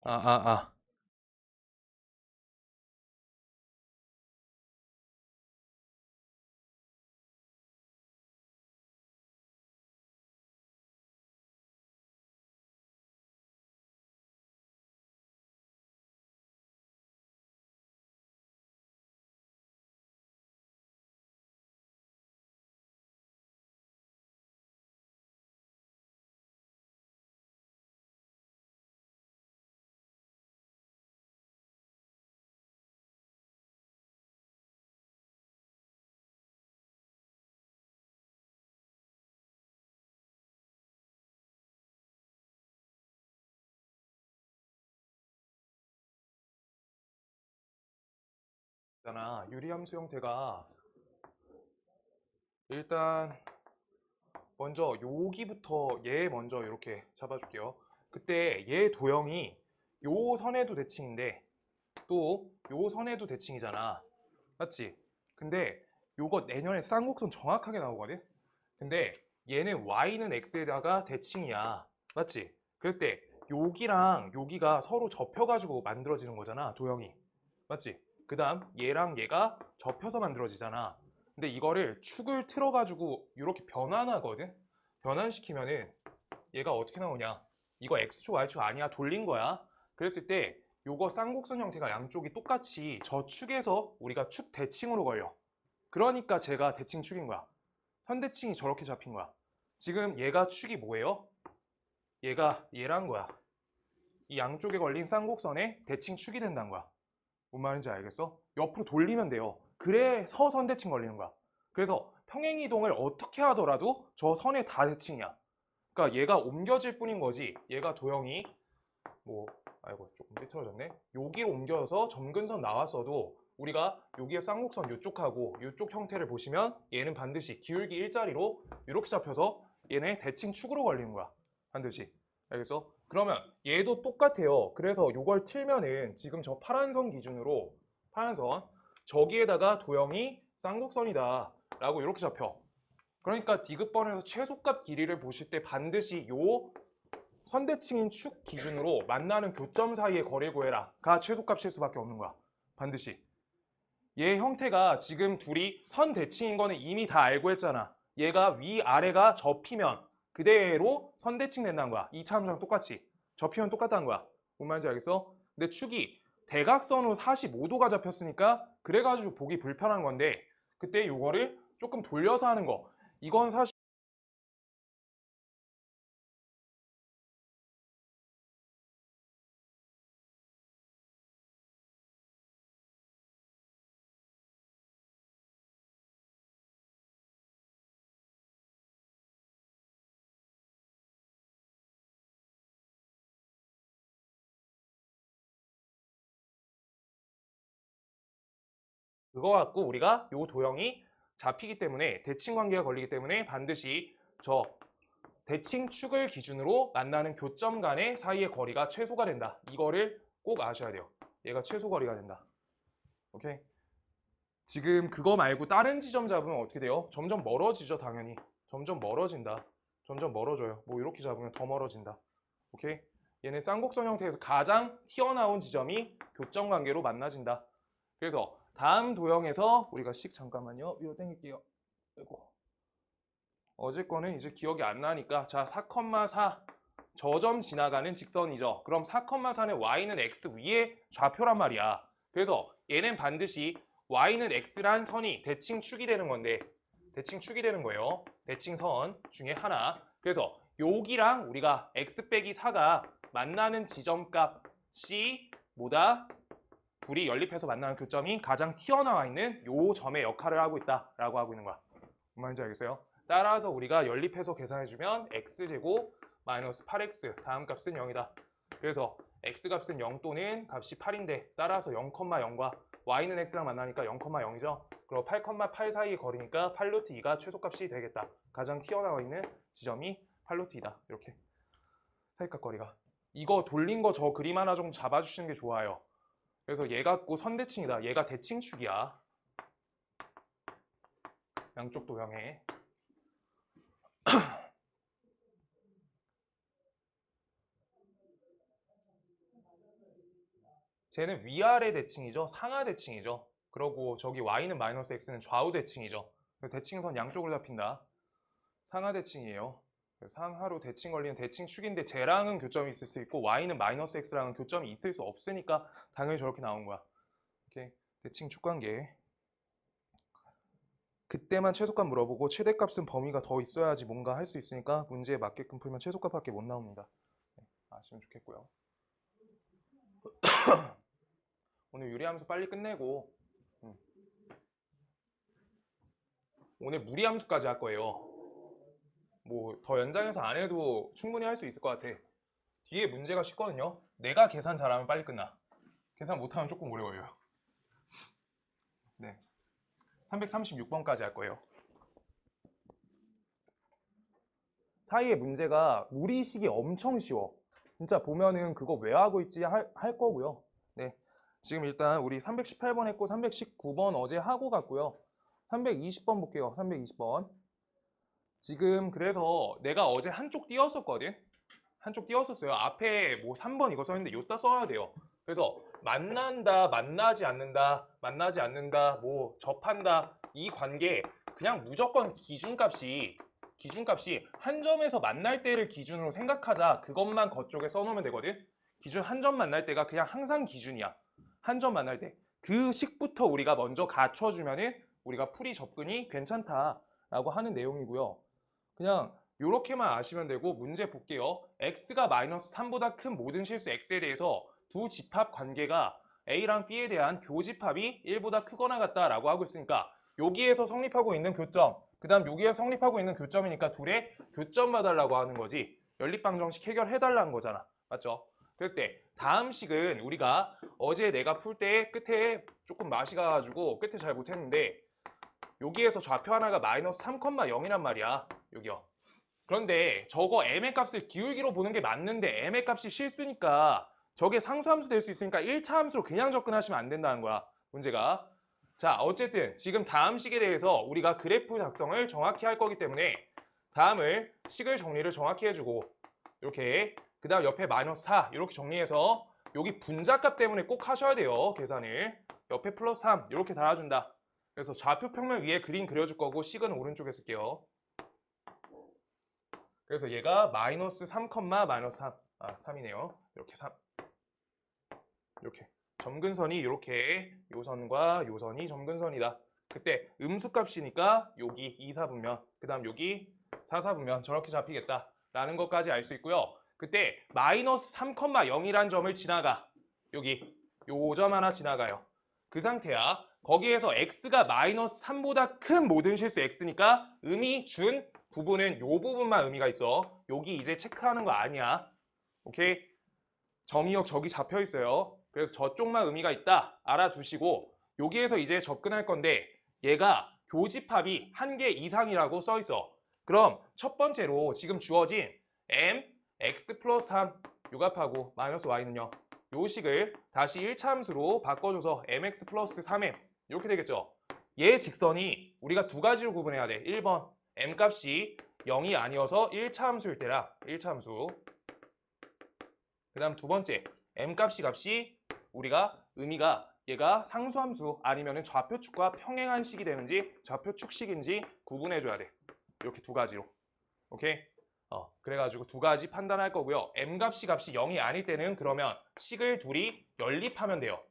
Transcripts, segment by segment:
아, 아, 아. 있잖아. 유리함수 형태가 일단 먼저 여기부터 얘 먼저 이렇게 잡아줄게요. 그때 얘 도형이 요 선에도 대칭인데 또 요 선에도 대칭이잖아. 맞지? 근데 요거 내년에 쌍곡선 정확하게 나오거든? 근데 얘는 y는 x에다가 대칭이야. 맞지? 그랬을 때 여기랑 여기가 서로 접혀가지고 만들어지는 거잖아, 도형이. 맞지? 그 다음 얘랑 얘가 접혀서 만들어지잖아. 근데 이거를 축을 틀어가지고 이렇게 변환하거든? 변환시키면은 얘가 어떻게 나오냐? 이거 x축, y축 아니야. 돌린 거야. 그랬을 때 요거 쌍곡선 형태가 양쪽이 똑같이 저 축에서 우리가 축 대칭으로 걸려. 그러니까 제가 대칭 축인 거야. 선대칭이 저렇게 잡힌 거야. 지금 얘가 축이 뭐예요? 얘가 얘란 거야. 이 양쪽에 걸린 쌍곡선에 대칭 축이 된다는 거야. 뭔 말인지 알겠어? 옆으로 돌리면 돼요. 그래서 선대칭 걸리는 거야. 그래서 평행이동을 어떻게 하더라도 저 선에 다 대칭이야. 그러니까 얘가 옮겨질 뿐인 거지. 얘가 도형이 뭐 아이고 조금 삐뚤어졌네. 여기로 옮겨서 점근선 나왔어도 우리가 여기에 쌍곡선 이쪽하고 이쪽 형태를 보시면 얘는 반드시 기울기 일자리로 이렇게 잡혀서 얘네 대칭 축으로 걸리는 거야. 반드시. 알겠어? 그러면 얘도 똑같아요. 그래서 이걸 틀면은 지금 저 파란 선 기준으로 파란 선 저기에다가 도형이 쌍곡선이다 라고 이렇게 잡혀. 그러니까 디귿번에서 최소값 길이를 보실 때 반드시 요 선대칭인 축 기준으로 만나는 교점 사이의 거리 구해라가 최소값일 수밖에 없는 거야. 반드시. 얘 형태가 지금 둘이 선대칭인 거는 이미 다 알고 했잖아. 얘가 위아래가 접히면 그대로 선대칭 된다는 거야. 2차 함수랑 똑같이. 접히면 똑같다는 거야. 뭔 말인지 알겠어? 근데 축이 대각선으로 45도가 잡혔으니까 그래가지고 보기 불편한 건데 그때 요거를 조금 돌려서 하는 거. 이건 사실 그거 갖고 우리가 요 도형이 잡히기 때문에 대칭 관계가 걸리기 때문에 반드시 저 대칭 축을 기준으로 만나는 교점 간의 사이의 거리가 최소가 된다. 이거를 꼭 아셔야 돼요. 얘가 최소 거리가 된다. 오케이? 지금 그거 말고 다른 지점 잡으면 어떻게 돼요? 점점 멀어지죠, 당연히. 점점 멀어진다. 점점 멀어져요. 뭐 이렇게 잡으면 더 멀어진다. 오케이? 얘는 쌍곡선 형태에서 가장 튀어나온 지점이 교점 관계로 만나진다. 그래서 다음 도형에서 우리가 잠깐만요. 위로 당길게요. 아이고. 어제 거는 이제 기억이 안 나니까 자 4,4 저점 지나가는 직선이죠. 그럼 4,4는 y는 x 위에 좌표란 말이야. 그래서 얘는 반드시 y는 x란 선이 대칭축이 되는 건데 대칭축이 되는 거예요. 대칭선 중에 하나. 그래서 여기랑 우리가 x 빼기 4가 만나는 지점값이 뭐다? 둘이 연립해서 만나는 교점이 가장 튀어나와 있는 요 점의 역할을 하고 있다라고 하고 있는 거야. 뭔 말인지 알겠어요? 따라서 우리가 연립해서 계산해주면 x제곱 마이너스 8x 다음 값은 0이다. 그래서 x값은 0 또는 값이 8인데 따라서 0,0과 y는 x랑 만나니까 0,0이죠. 그리고 8,8 사이의 거리니까 8루트 2가 최소값이 되겠다. 가장 튀어나와 있는 지점이 8루트 2다. 이렇게 사이값 거리가. 이거 돌린 거 저 그림 하나 정도 잡아주시는 게 좋아요. 그래서 얘 갖고 선대칭이다. 얘가 대칭축이야. 양쪽 도형에. 쟤는 위아래 대칭이죠. 상하 대칭이죠. 그러고 저기 y는 마이너스 x는 좌우 대칭이죠. 대칭선 양쪽으로 잡힌다. 상하 대칭이에요. 상하로 대칭 걸리는 대칭축인데 쟤랑은 교점이 있을 수 있고 y는 마이너스 x랑은 교점이 있을 수 없으니까 당연히 저렇게 나온 거야. 이렇게 대칭축 관계. 그때만 최소값 물어보고 최대값은 범위가 더 있어야지 뭔가 할 수 있으니까 문제에 맞게끔 풀면 최소값밖에 못 나옵니다. 아시면 좋겠고요. 오늘 유리함수 빨리 끝내고 오늘 무리함수까지 할 거예요. 뭐 더 연장해서 안 해도 충분히 할 수 있을 것 같아. 뒤에 문제가 쉽거든요. 내가 계산 잘하면 빨리 끝나. 계산 못하면 조금 오래 걸려요. 네, 336번까지 할 거예요. 사이의 문제가 무리식이 엄청 쉬워. 진짜 보면은 그거 왜 하고 있지 할 거고요. 네, 지금 일단 우리 318번 했고 319번 어제 하고 갔고요. 320번 볼게요. 320번. 지금 그래서 내가 어제 한쪽 띄웠었거든. 한쪽 띄웠었어요. 앞에 뭐 3번 이거 써있는데 요따 써야 돼요. 그래서 만난다, 만나지 않는다, 만나지 않는다, 뭐 접한다 이 관계 그냥 무조건 기준값이 한 점에서 만날 때를 기준으로 생각하자. 그것만 그쪽에 써놓으면 되거든. 기준 한 점 만날 때가 그냥 항상 기준이야. 한 점 만날 때. 그 식부터 우리가 먼저 갖춰주면은 우리가 풀이 접근이 괜찮다라고 하는 내용이고요. 그냥 이렇게만 아시면 되고 문제 볼게요. x가 마이너스 3보다 큰 모든 실수 x에 대해서 두 집합 관계가 a랑 b에 대한 교집합이 1보다 크거나 같다라고 하고 있으니까 여기에서 성립하고 있는 교점, 그 다음 여기에서 성립하고 있는 교점이니까 둘의 교점 봐달라고 하는 거지. 연립방정식 해결해달라는 거잖아. 맞죠? 그럴 때 다음 식은 우리가 어제 내가 풀 때 끝에 조금 맛이 가가지고 끝에 잘 못했는데 여기에서 좌표 하나가 마이너스 3,0이란 말이야. 여기요. 그런데 저거 m의 값을 기울기로 보는 게 맞는데 m의 값이 실수니까 저게 상수함수 될 수 있으니까 1차 함수로 그냥 접근하시면 안 된다는 거야. 문제가. 자, 어쨌든 지금 다음 식에 대해서 우리가 그래프 작성을 정확히 할 거기 때문에 다음을 식을 정리를 정확히 해주고 이렇게 그 다음 옆에 마이너스 4 이렇게 정리해서 여기 분자값 때문에 꼭 하셔야 돼요. 계산을. 옆에 플러스 3 이렇게 달아준다. 그래서 좌표 평면 위에 그림 그려줄 거고 식은 오른쪽에 쓸게요. 그래서 얘가 마이너스 3, 마이너스 3. 3이네요. 이렇게 3. 이렇게. 점근선이 이렇게 요선과 요선이 점근선이다. 그때 음수값이니까 여기 2, 4분면, 그 다음 여기 4, 4분면 저렇게 잡히겠다. 라는 것까지 알 수 있고요. 그때 마이너스 3,0이란 점을 지나가. 여기 요 점 하나 지나가요. 그 상태야. 거기에서 x가 마이너스 3보다 큰 모든 실수 x니까 의미 준 부분은 요 부분만 의미가 있어. 여기 이제 체크하는 거 아니야. 오케이? 정의역 저기 잡혀 있어요. 그래서 저쪽만 의미가 있다. 알아두시고 여기에서 이제 접근할 건데 얘가 교집합이 1개 이상이라고 써 있어. 그럼 첫 번째로 지금 주어진 m, x 플러스 3 요값하고 마이너스 y는요. 요 식을 다시 1차 함수로 바꿔줘서 mx 플러스 3m 이렇게 되겠죠. 얘 직선이 우리가 두 가지로 구분해야 돼. 1번 m값이 0이 아니어서 1차 함수일 때랑 1차 함수. 그 다음 두 번째 m값이 우리가 의미가 얘가 상수함수 아니면 좌표축과 평행한 식이 되는지 좌표축식인지 구분해줘야 돼. 이렇게 두 가지로. 오케이? 그래가지고 두 가지 판단할 거고요. m값이 0이 아닐 때는 그러면 식을 둘이 연립하면 돼요.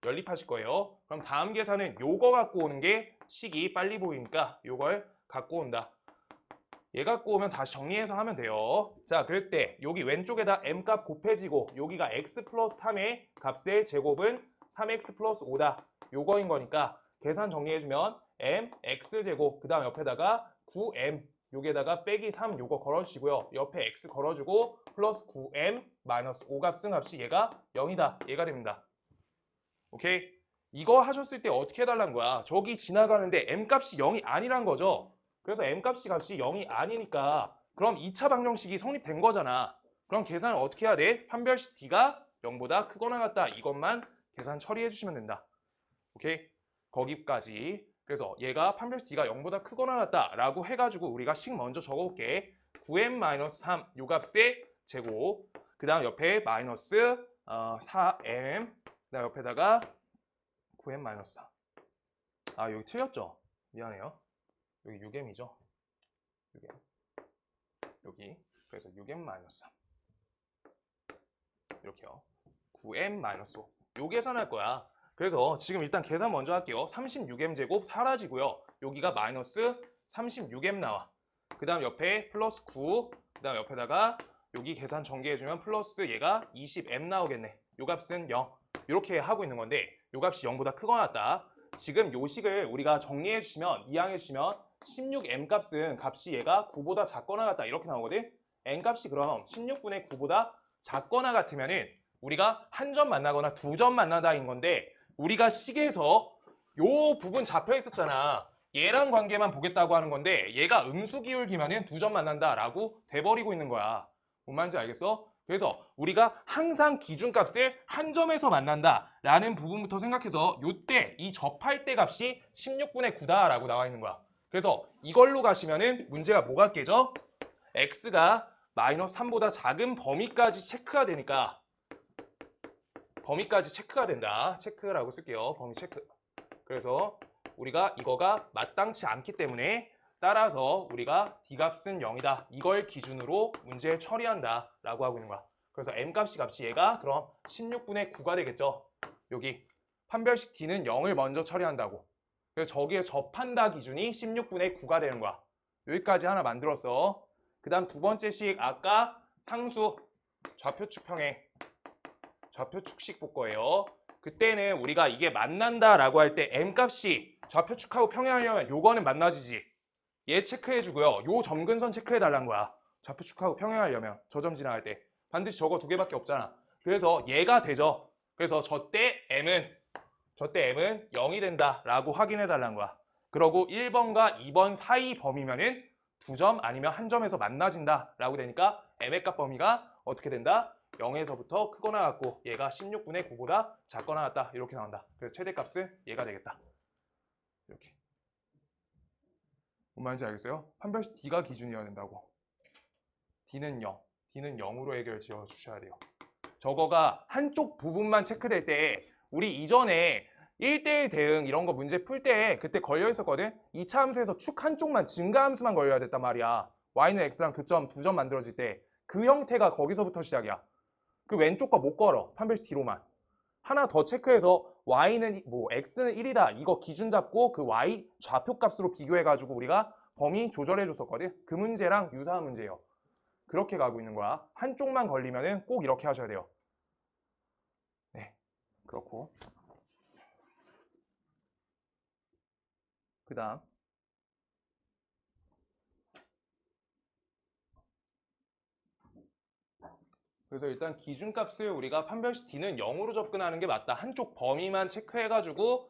연립하실 거예요. 그럼 다음 계산은 요거 갖고 오는 게 식이 빨리 보이니까 요걸 갖고 온다. 얘 갖고 오면 다시 정리해서 하면 돼요. 자, 그랬을 때 여기 왼쪽에다 m값 곱해지고 여기가 x 플러스 3의 값의 제곱은 3x 플러스 5다. 요거인 거니까 계산 정리해주면 m, x제곱 그 다음 옆에다가 9m 여기에다가 빼기 3 요거 걸어주시고요. 옆에 x 걸어주고 플러스 9m 마이너스 5 값은 값이 얘가 0이다. 얘가 됩니다. 오케이? 이거 하셨을 때 어떻게 해달라는 거야? 저기 지나가는데 m값이 0이 아니란 거죠. 그래서 m값이 0이 아니니까 그럼 2차 방정식이 성립된 거잖아. 그럼 계산을 어떻게 해야 돼? 판별식 d가 0보다 크거나 같다. 이것만 계산 처리해 주시면 된다. 오케이? 거기까지. 그래서 얘가 판별식 d가 0보다 크거나 같다 라고 해가지고 우리가 식 먼저 적어볼게. 9m-3 요 값의 제곱 그 다음 옆에 마이너스 4m 그다음 옆에다가 9m-4. 아 여기 틀렸죠? 미안해요. 여기 6m이죠. 6m. 여기 그래서 6m-3 이렇게요. 9m-5 요 계산할 거야. 그래서 지금 일단 계산 먼저 할게요. 36m 제곱 사라지고요. 여기가 마이너스 36m 나와. 그 다음 옆에 플러스 9, 그 다음 옆에다가 여기 계산 전개해주면 플러스 얘가 20m 나오겠네. 요 값은 0. 이렇게 하고 있는 건데 요 값이 0보다 크거나 같다. 지금 요 식을 우리가 정리해 주시면, 이항해 주시면 16m 값은 값이 얘가 9보다 작거나 같다 이렇게 나오거든. n 값이 그럼 16분의 9보다 작거나 같으면은 우리가 한 점 만나거나 두 점 만나다인 건데, 우리가 식에서 요 부분 잡혀 있었잖아. 얘랑 관계만 보겠다고 하는 건데 얘가 음수 기울기면은 두 점 만난다라고 돼버리고 있는 거야. 뭔 말인지 알겠어? 그래서 우리가 항상 기준값을 한 점에서 만난다라는 부분부터 생각해서 요때 이 접할 때 값이 16분의 9다라고 나와 있는 거야. 그래서 이걸로 가시면은 문제가 뭐가 깨져? x가 마이너스 3보다 작은 범위까지 체크가 되니까, 범위까지 체크가 된다. 체크라고 쓸게요. 범위 체크. 그래서 우리가 이거가 마땅치 않기 때문에 따라서 우리가 D값은 0이다. 이걸 기준으로 문제 처리한다 라고 하고 있는 거야. 그래서 M값이 얘가 그럼 16분의 9가 되겠죠. 여기 판별식 D는 0을 먼저 처리한다고. 그래서 저기에 접한다 기준이 16분의 9가 되는 거야. 여기까지 하나 만들었어. 그 다음 두 번째 식, 아까 상수 좌표축 평행, 좌표축식 볼 거예요. 그때는 우리가 이게 만난다라고 할 때 M값이 좌표축하고 평행하려면 요거는 만나지지. 얘 체크해주고요. 요 점근선 체크해달라는 거야. 좌표축하고 평행하려면 저 점 지나갈 때 반드시 저거 두 개밖에 없잖아. 그래서 얘가 되죠. 그래서 저때 M은 0이 된다라고 확인해달라는 거야. 그러고 1번과 2번 사이 범위면은 두 점 아니면 한 점에서 만나진다라고 되니까 M의 값 범위가 어떻게 된다? 0에서부터 크거나 같고 얘가 16분의 9보다 작거나 같다 이렇게 나온다. 그래서 최대값은 얘가 되겠다. 이렇게. 뭔 말인지 알겠어요? 판별식 D가 기준이어야 된다고. D는 0. D는 0으로 해결 지어 주셔야 돼요. 저거가 한쪽 부분만 체크될 때 우리 이전에 1대1 대응 이런 거 문제 풀 때 그때 걸려 있었거든. 2차 함수에서 축 한쪽만 증가함수만 걸려야 됐단 말이야. y는 x랑 교점 두 점 만들어질 때 그 형태가 거기서부터 시작이야. 그 왼쪽 거 못 걸어. 판별식 D로만. 하나 더 체크해서 y는 x는 1이다. 이거 기준 잡고 그 y 좌표 값으로 비교해가지고 우리가 범위 조절해 줬었거든. 그 문제랑 유사한 문제예요. 그렇게 가고 있는 거야. 한쪽만 걸리면은 꼭 이렇게 하셔야 돼요. 네, 그렇고. 그 다음. 그래서 일단 기준값을 우리가 판별식 D는 0으로 접근하는 게 맞다. 한쪽 범위만 체크해가지고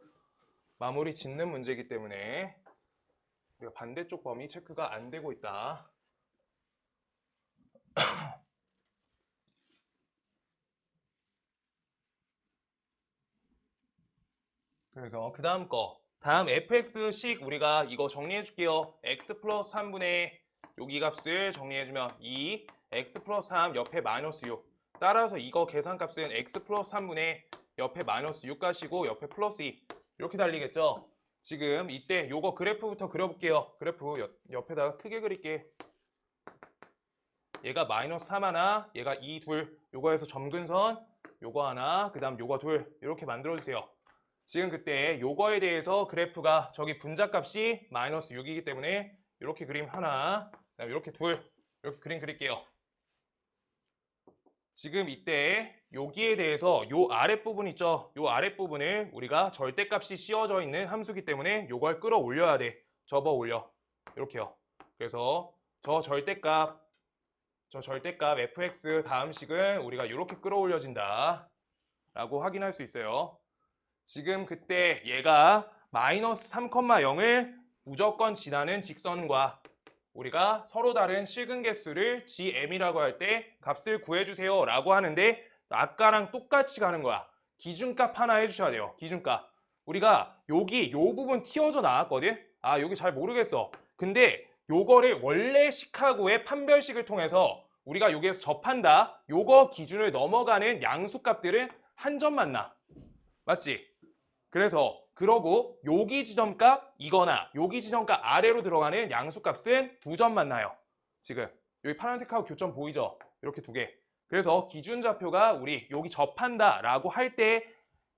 마무리 짓는 문제이기 때문에 우리가 반대쪽 범위 체크가 안 되고 있다. 그래서 그 다음 거. 다음 fx식 우리가 이거 정리해 줄게요. x 플러스 3분의 여기 값을 정리해주면 2, x 플러스 3 옆에 마이너스 6. 따라서 이거 계산값은 x 플러스 3분의 옆에 마이너스 6가시고 옆에 플러스 2. 이렇게 달리겠죠? 지금 이때 요거 그래프부터 그려볼게요. 그래프 옆에다가 크게 그릴게. 얘가 마이너스 3 하나, 얘가 2, 둘. 요거에서 점근선, 요거 하나, 그 다음 요거 둘. 이렇게 만들어주세요. 지금 그때 요거에 대해서 그래프가 저기 분자값이 마이너스 6이기 때문에 이렇게 그림 하나, 그다음에 이렇게 둘, 이렇게 그림 그릴게요. 지금 이때 여기에 대해서 요 아랫부분 있죠? 요 아랫부분을 우리가 절대값이 씌워져 있는 함수기 때문에 요걸 끌어올려야 돼. 접어 올려. 이렇게요. 그래서 저 절대값 fx 다음 식은 우리가 이렇게 끌어올려진다 라고 확인할 수 있어요. 지금 그때 얘가 마이너스 3,0을 무조건 지나는 직선과 우리가 서로 다른 실근 개수를 gm이라고 할 때 값을 구해주세요 라고 하는데 아까랑 똑같이 가는 거야. 기준값 하나 해주셔야 돼요. 기준값. 우리가 여기 요 부분 튀어져 나왔거든. 아 여기 잘 모르겠어. 근데 요거를 원래 식하고의 판별식을 통해서 우리가 여기에서 접한다. 요거 기준을 넘어가는 양수값들은 한 점 만나. 맞지? 그래서 그러고 여기 지점값 이거나 여기 지점값 아래로 들어가는 양수값은 두 점 만나요. 지금 여기 파란색하고 교점 보이죠? 이렇게 두 개. 그래서 기준좌표가 우리 여기 접한다 라고 할 때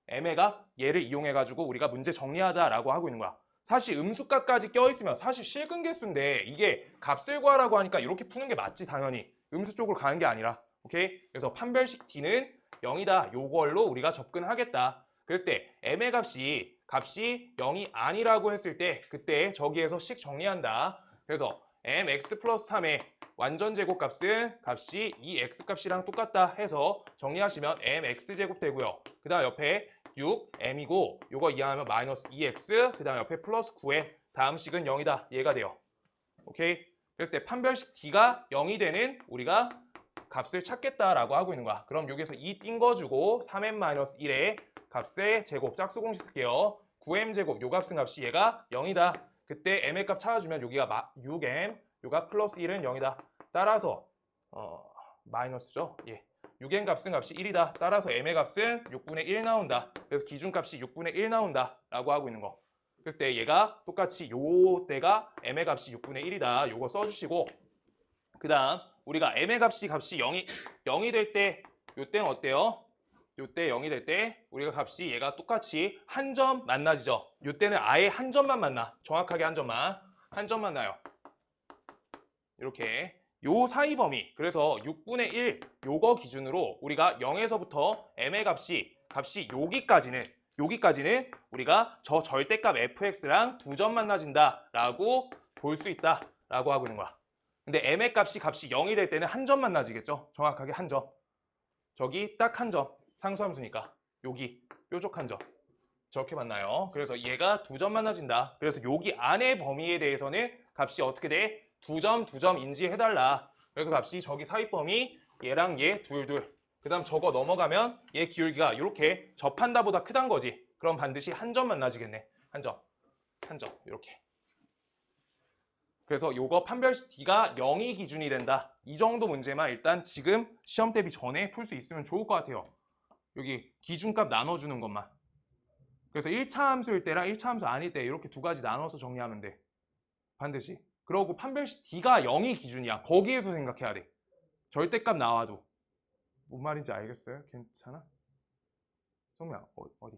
m가 얘를 이용해 가지고 우리가 문제 정리하자 라고 하고 있는 거야. 사실 음수값까지 껴있으면 사실 실근계수인데 이게 값을 구하라고 하니까 이렇게 푸는 게 맞지 당연히. 음수 쪽으로 가는 게 아니라. 오케이? 그래서 판별식 D는 0이다. 요걸로 우리가 접근하겠다. 그랬을 때 m의 값이 0이 아니라고 했을 때 그때 저기에서 식 정리한다. 그래서 mx 플러스 3의 완전 제곱값은 값이 이 x값이랑 똑같다 해서 정리하시면 mx제곱 되고요. 그 다음 옆에 6m이고 요거 이항하면 마이너스 2x 그 다음 옆에 플러스 9에 다음 식은 0이다. 얘가 돼요. 오케이? 그랬을 때 판별식 D가 0이 되는 우리가 값을 찾겠다라고 하고 있는 거야. 그럼 여기서 2 띈 거 주고 3m-1의 값의 제곱 짝수공식 쓸게요. 9m 제곱 요 값은 값이 얘가 0이다. 그때 m의 값 찾아주면 여기가 6m 요가 플러스 1은 0이다. 따라서 마이너스죠. 예. 6m 값은 값이 1이다. 따라서 m의 값은 6분의 1 나온다. 그래서 기준값이 6분의 1 나온다 라고 하고 있는 거. 그랬을 때 얘가 똑같이 요 때가 m의 값이 6분의 1이다. 요거 써주시고 그 다음 우리가 m의 값이 0이 될 때 요때는 어때요? 요때 0이 될 때 우리가 값이 얘가 똑같이 한 점 만나지죠. 요때는 아예 한 점만 만나. 정확하게 한 점만. 한 점 만나요. 이렇게 요 사이 범위 그래서 6분의 1 요거 기준으로 우리가 0에서부터 m의 값이 여기까지는 우리가 저 절대값 fx랑 두 점 만나진다 라고 볼 수 있다 라고 하고 있는 거야. 근데 m의 값이 0이 될 때는 한 점 만나지겠죠. 정확하게 한 점. 저기 딱 한 점. 상수함수니까 여기 뾰족 한 점. 저렇게 만나요. 그래서 얘가 두 점 만나진다. 그래서 여기 안의 범위에 대해서는 값이 어떻게 돼? 두 점 인지해달라. 그래서 값이 저기 사이 범위 얘랑 얘 둘. 그 다음 저거 넘어가면 얘 기울기가 이렇게 접한다보다 크단 거지. 그럼 반드시 한 점 만나지겠네. 한 점 이렇게. 그래서 요거 판별식 D가 0이 기준이 된다. 이 정도 문제만 일단 지금 시험 대비 전에 풀 수 있으면 좋을 것 같아요. 여기 기준값 나눠주는 것만. 그래서 1차 함수일 때랑 1차 함수 아닐 때 이렇게 두 가지 나눠서 정리하면 돼. 반드시. 그러고 판별식 D가 0이 기준이야. 거기에서 생각해야 돼. 절대값 나와도. 뭔 말인지 알겠어요? 괜찮아? 성미야, 어디?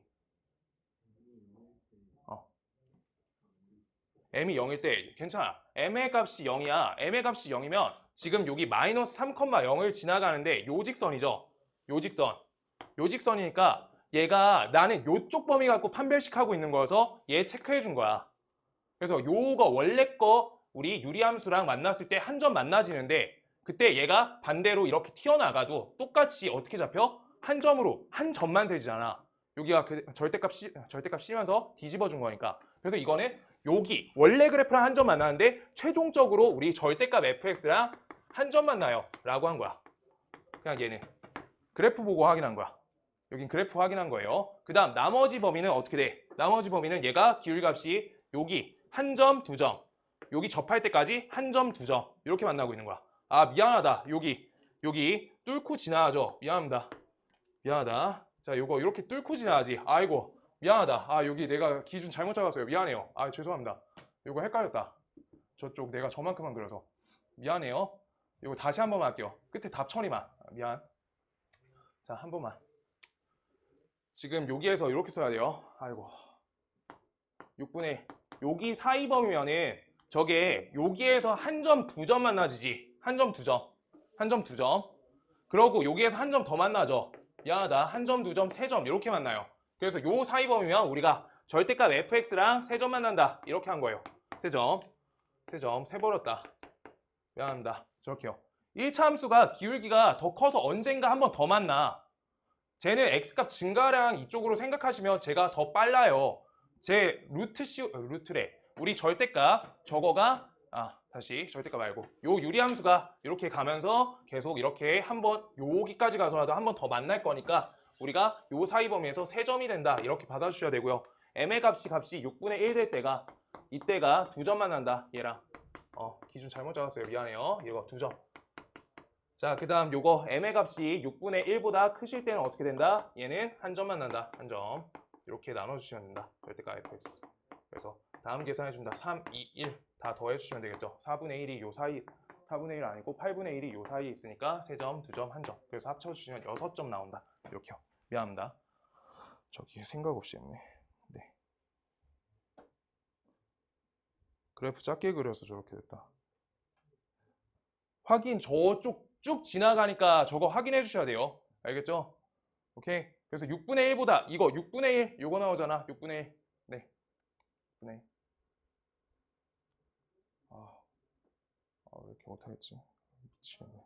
m이 0일 때 괜찮아. m의 값이 0이야. m의 값이 0이면 지금 여기 마이너스 3,0을 지나가는데 요 직선이죠. 요 직선이니까 얘가 나는 요쪽 범위 갖고 판별식 하고 있는 거여서 얘 체크해 준 거야. 그래서 요거 원래 거 우리 유리함수랑 만났을 때 한 점 만나지는데 그때 얘가 반대로 이렇게 튀어나가도 똑같이 어떻게 잡혀? 한 점으로 한 점만 세지잖아. 여기가 그 절대값 씌면서 뒤집어 준 거니까. 그래서 이거는 여기 원래 그래프랑 한 점 만나는데 최종적으로 우리 절대값 fx랑 한 점 만나요 라고 한 거야. 그냥 얘는 그래프 보고 확인한 거야. 여긴 그래프 확인한 거예요. 그 다음 나머지 범위는 어떻게 돼? 나머지 범위는 얘가 기울값이 여기 한 점, 두 점. 여기 접할 때까지 한 점, 두 점. 이렇게 만나고 있는 거야. 아 미안하다. 여기 뚫고 지나가죠. 미안하다. 자 요거 이렇게 뚫고 지나가지. 아이고 미안하다. 아 여기 내가 기준 잘못 잡았어요. 미안해요. 아 죄송합니다. 요거 헷갈렸다. 저쪽 내가 저만큼만 그려서 미안해요. 요거 다시 한 번만 할게요. 끝에 답 처리만. 미안. 자 한 번만. 지금 여기에서 이렇게 써야 돼요. 아이고 6분의 여기 사이 범위면은 저게 여기에서 한 점, 두 점 만나지지. 한 점, 두 점. 그러고 여기에서 한 점 더 만나죠. 미안하다. 한 점, 두 점, 세 점 이렇게 만나요. 그래서 요 사이 범위면 우리가 절대값 fx랑 세 점 만난다. 이렇게 한 거예요. 세 점, 세버렸다. 미안합니다. 저렇게요. 1차 함수가 기울기가 더 커서 언젠가 한 번 더 만나. 쟤는 x값 증가량 이쪽으로 생각하시면 제가 더 빨라요. 제 루트래. 우리 절대값 저거가 다시 절대값 말고 요 유리함수가 이렇게 가면서 계속 이렇게 한번 여기까지 가서라도 한 번 더 만날 거니까 우리가 요 사이 범위에서 세 점이 된다. 이렇게 받아주셔야 되고요. m의 값이 6분의 1 될 때가 이때가 두 점 만난다. 얘랑 기준 잘못 잡았어요. 미안해요. 이거 두 점. 자, 그 다음 요거 m의 값이 6분의 1보다 크실 때는 어떻게 된다? 얘는 한 점만 난다. 한 점. 이렇게 나눠주시면 된다. 절대값 fx. 그래서 다음 계산해준다. 3, 2, 1 다 더해주시면 되겠죠. 4분의 1이 요 사이, 4분의 1 아니고 8분의 1이 요 사이에 있으니까 3점, 2점, 1점. 그래서 합쳐주시면 6점 나온다. 이렇게요. 미안합니다. 저기 생각 없이 했네. 네. 그래프 작게 그려서 저렇게 됐다. 확인 저쪽 쭉 지나가니까 저거 확인해 주셔야 돼요. 알겠죠? 오케이. 그래서 6분의 1보다 이거 6분의 1 요거 나오잖아. 6분의 1. 네. 6분의 1. 왜 이렇게 못하겠지? 미치겠네.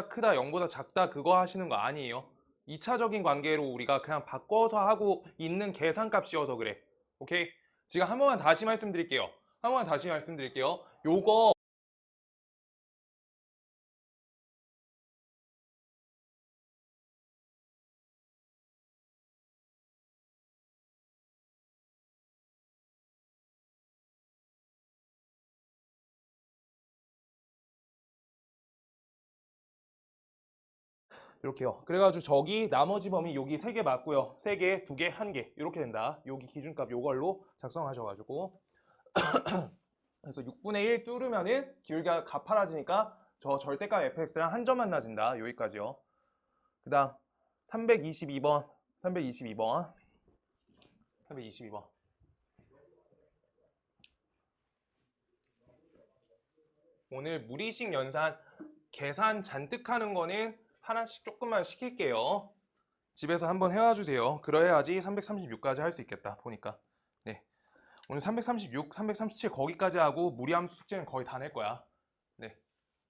크다, 0보다 작다 그거 하시는 거 아니에요. 2차적인 관계로 우리가 그냥 바꿔서 하고 있는 계산값이어서 그래. 오케이? 지금 한 번만 다시 말씀드릴게요. 한 번만 다시 말씀드릴게요. 요거 이렇게요. 그래가지고 저기 나머지 범위 여기 3개 맞고요. 3개, 2개, 1개 이렇게 된다. 여기 기준값 요걸로 작성하셔가지고 그래서 6분의 1 뚫으면은 기울기가 가파라지니까 저 절대값 fx랑 한 점 만나진다. 여기까지요. 그 다음 322번 322번 오늘 무리식 연산 계산 잔뜩 하는 거는 하나씩 조금만 시킬게요. 집에서 한번 해와주세요. 그래야지 336까지 할 수 있겠다. 보니까. 네. 오늘 336, 337 거기까지 하고 무리함수 숙제는 거의 다 낼 거야. 네.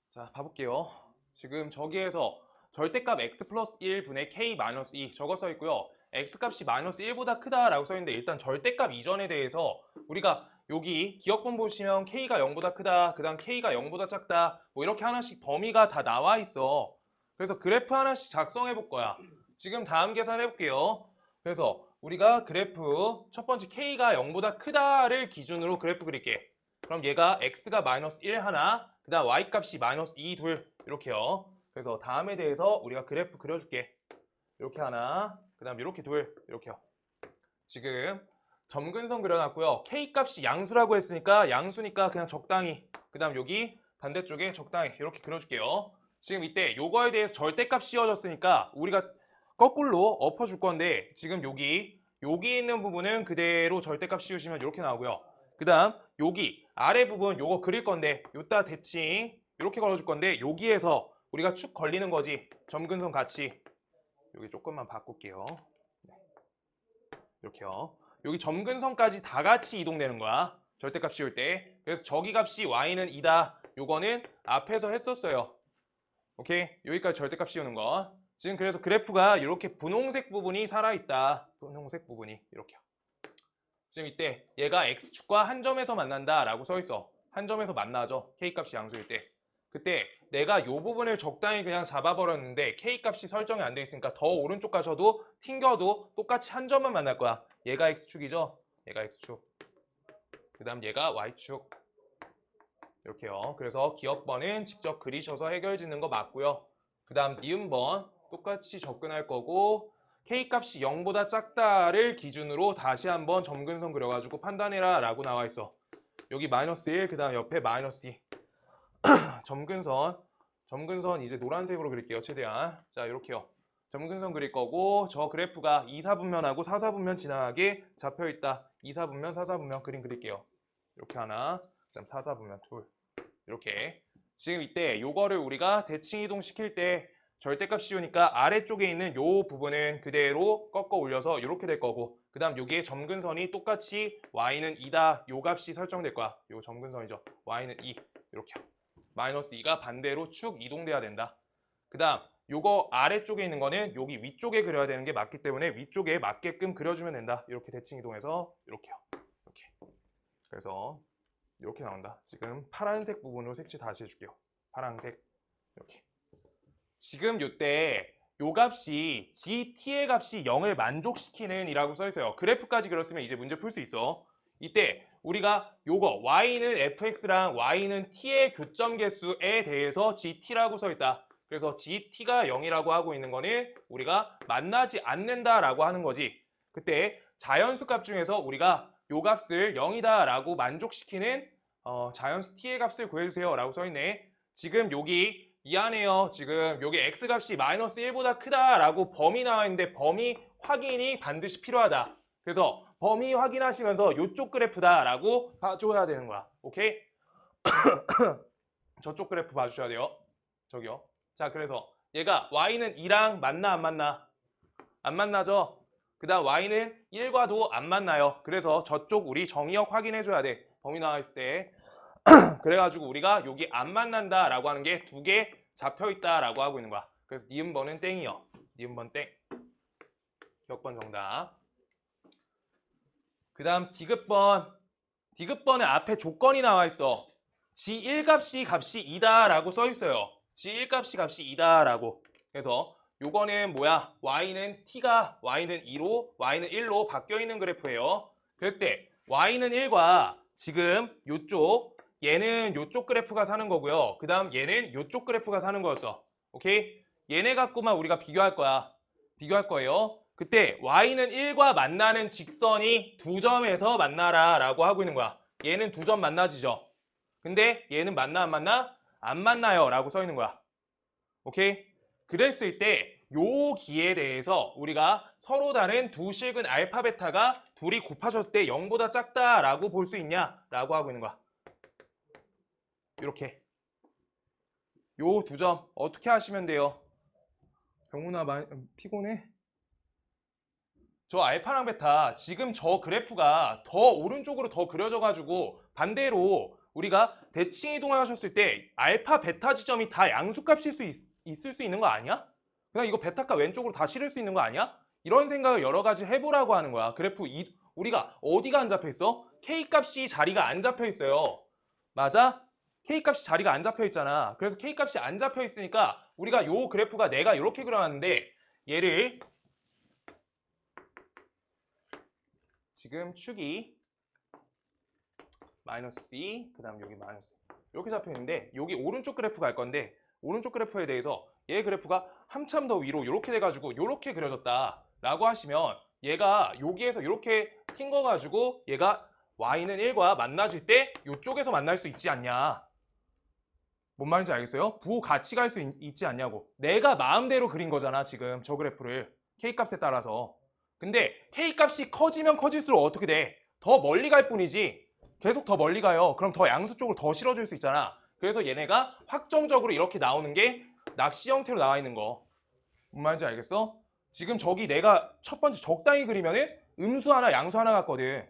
자, 봐볼게요. 지금 저기에서 절대값 x 플러스 1분의 k 마이너스 2 저거 써 있고요. x값이 마이너스 1보다 크다라고 써 있는데 일단 절대값 이전에 대해서 우리가 여기 기억본 보시면 k가 0보다 크다, 그 다음 k가 0보다 작다 뭐 이렇게 하나씩 범위가 다 나와 있어. 그래서 그래프 하나씩 작성해 볼 거야. 지금 다음 계산해 볼게요. 그래서 우리가 그래프 첫 번째 k가 0보다 크다를 기준으로 그래프 그릴게. 그럼 얘가 x가 마이너스 1 하나, 그 다음 y값이 마이너스 2 둘 이렇게요. 그래서 다음에 대해서 우리가 그래프 그려줄게. 이렇게 하나, 그 다음 이렇게 둘 이렇게요. 지금 점근선 그려놨고요. k값이 양수라고 했으니까 양수니까 그냥 적당히, 그 다음 여기 반대쪽에 적당히 이렇게 그려줄게요. 지금 이때 요거에 대해서 절대값 씌워졌으니까 우리가 거꾸로 엎어줄 건데 지금 여기 있는 부분은 그대로 절대값 씌우시면 이렇게 나오고요. 그 다음 여기 아래 부분 요거 그릴 건데 요따 대칭 이렇게 걸어줄 건데 여기에서 우리가 축 걸리는 거지. 점근선 같이 여기 조금만 바꿀게요. 이렇게요. 여기 점근선까지 다 같이 이동되는 거야. 절대값 씌울 때. 그래서 저기 값이 y는 2다. 요거는 앞에서 했었어요. 오케이? 여기까지 절대값 씌우는 거. 지금 그래서 그래프가 이렇게 분홍색 부분이 살아있다. 분홍색 부분이 이렇게요. 지금 이때 얘가 x축과 한 점에서 만난다 라고 써있어. 한 점에서 만나죠. k값이 양수일 때. 그때 내가 이 부분을 적당히 그냥 잡아버렸는데 k값이 설정이 안 돼 있으니까 더 오른쪽 가셔도 튕겨도 똑같이 한 점만 만날 거야. 얘가 x축이죠. 얘가 x축. 그 다음 얘가 y축. 이렇게요. 그래서 기억번은 직접 그리셔서 해결 짓는 거 맞고요. 그 다음 니은번 똑같이 접근할 거고 k값이 0보다 작다를 기준으로 다시 한번 점근선 그려가지고 판단해라 라고 나와 있어. 여기 마이너스 1, 그 다음 옆에 마이너스 2. 점근선 이제 노란색으로 그릴게요. 최대한. 자, 이렇게요. 점근선 그릴 거고 저 그래프가 2, 4분면하고 4, 4분면 지나가게 잡혀있다. 2, 4분면, 4, 4분면 그림 그릴게요. 이렇게 하나, 그 다음 4, 4분면 둘. 이렇게. 지금 이때 요거를 우리가 대칭 이동 시킬 때 절대값 씌우니까 아래쪽에 있는 요 부분은 그대로 꺾어 올려서 이렇게 될 거고 그 다음 여기에 점근선이 똑같이 y는 2다. 요 값이 설정될 거야. 요 점근선이죠. y는 2. 이렇게. 마이너스 2가 반대로 축 이동돼야 된다. 그 다음 요거 아래쪽에 있는 거는 여기 위쪽에 그려야 되는 게 맞기 때문에 위쪽에 맞게끔 그려주면 된다. 이렇게 대칭 이동해서 이렇게요. 이렇게. 그래서 이렇게 나온다. 지금 파란색 부분으로 색칠 다시 해줄게요. 파란색 이렇게. 지금 요때 요 값이 gt의 값이 0을 만족시키는 이라고 써있어요. 그래프까지 그렸으면 이제 문제 풀 수 있어. 이때 우리가 요거 y는 fx랑 y는 t의 교점 개수에 대해서 gt라고 써있다. 그래서 gt가 0이라고 하고 있는 거는 우리가 만나지 않는다라고 하는 거지. 그때 자연수 값 중에서 우리가 요 값을 0이다 라고 만족시키는 자연수 t의 값을 구해주세요 라고 써있네. 지금 여기 미안해요. 지금 여기 x값이 마이너스 1보다 크다라고 범위 나와 있는데 범위 확인이 반드시 필요하다. 그래서 범위 확인하시면서 이쪽 그래프다라고 봐줘야 되는 거야. 오케이? 저쪽 그래프 봐주셔야 돼요. 저기요. 자, 그래서 얘가 y는 2랑 만나 안 만나? 안 만나죠? 그 다음 y는 1과도 안 만나요. 그래서 저쪽 우리 정의역 확인해줘야 돼. 범위 나와 있을 때. 그래가지고 우리가 여기 안 만난다라고 하는 게 두 개 잡혀있다라고 하고 있는 거야. 그래서 니은번은 땡이요. 니은번 땡. 몇 번 정답. 그 다음 디귿번. 디귿번에 앞에 조건이 나와 있어. G1 값이 2다 라고 써 있어요. G1 값이 2다 라고. 그래서 요거는 뭐야? Y는 2로 Y는 1로 바뀌어 있는 그래프예요. 그랬을 때 Y는 1과 지금 요쪽 얘는 요쪽 그래프가 사는 거고요. 그 다음 얘는 요쪽 그래프가 사는 거였어. 오케이? 얘네 갖고만 우리가 비교할 거야. 비교할 거예요. 그때 Y는 1과 만나는 직선이 두 점에서 만나라 라고 하고 있는 거야. 얘는 두 점 만나지죠. 근데 얘는 만나 안 만나? 안 만나요 라고 써 있는 거야. 오케이? 그랬을 때 요 기에 대해서 우리가 서로 다른 두 식은 알파 베타가 둘이 곱하셨을 때 0보다 작다라고 볼 수 있냐? 라고 하고 있는 거야. 이렇게 요 두 점 어떻게 하시면 돼요? 병훈아 많이 피곤해? 저 알파랑 베타 지금 저 그래프가 더 오른쪽으로 더 그려져 가지고 반대로 우리가 대칭 이동하셨을 때 알파 베타 지점이 다 양수값일 수 있을 수 있는 거 아니야? 그냥 이거 베타값 왼쪽으로 다 실을 수 있는 거 아니야? 이런 생각을 여러 가지 해보라고 하는 거야. 그래프 우리가 어디가 안 잡혀 있어? K값이 자리가 안 잡혀 있어요. 맞아? K값이 자리가 안 잡혀 있잖아. 그래서 K값이 안 잡혀 있으니까 우리가 요 그래프가 내가 이렇게 그려놨는데 얘를 지금 축이 마이너스 2, 그 다음 여기 마이너스 이렇게 잡혀 있는데 여기 오른쪽 그래프 갈 건데 오른쪽 그래프에 대해서 얘 그래프가 한참 더 위로 이렇게 돼가지고 이렇게 그려졌다 라고 하시면 얘가 여기에서 이렇게 튄 거 가지고 얘가 y는 1과 만나질 때 이쪽에서 만날 수 있지 않냐. 뭔 말인지 알겠어요? 부호 같이 갈 수 있지 않냐고. 내가 마음대로 그린 거잖아 지금 저 그래프를 K값에 따라서. 근데 K값이 커지면 커질수록 어떻게 돼? 더 멀리 갈 뿐이지 계속 더 멀리 가요. 그럼 더 양수 쪽으로 더 실어줄 수 있잖아. 그래서 얘네가 확정적으로 이렇게 나오는 게 낚시 형태로 나와 있는 거. 뭔 말인지 알겠어? 지금 저기 내가 첫 번째 적당히 그리면은 음수 하나 양수 하나 같거든.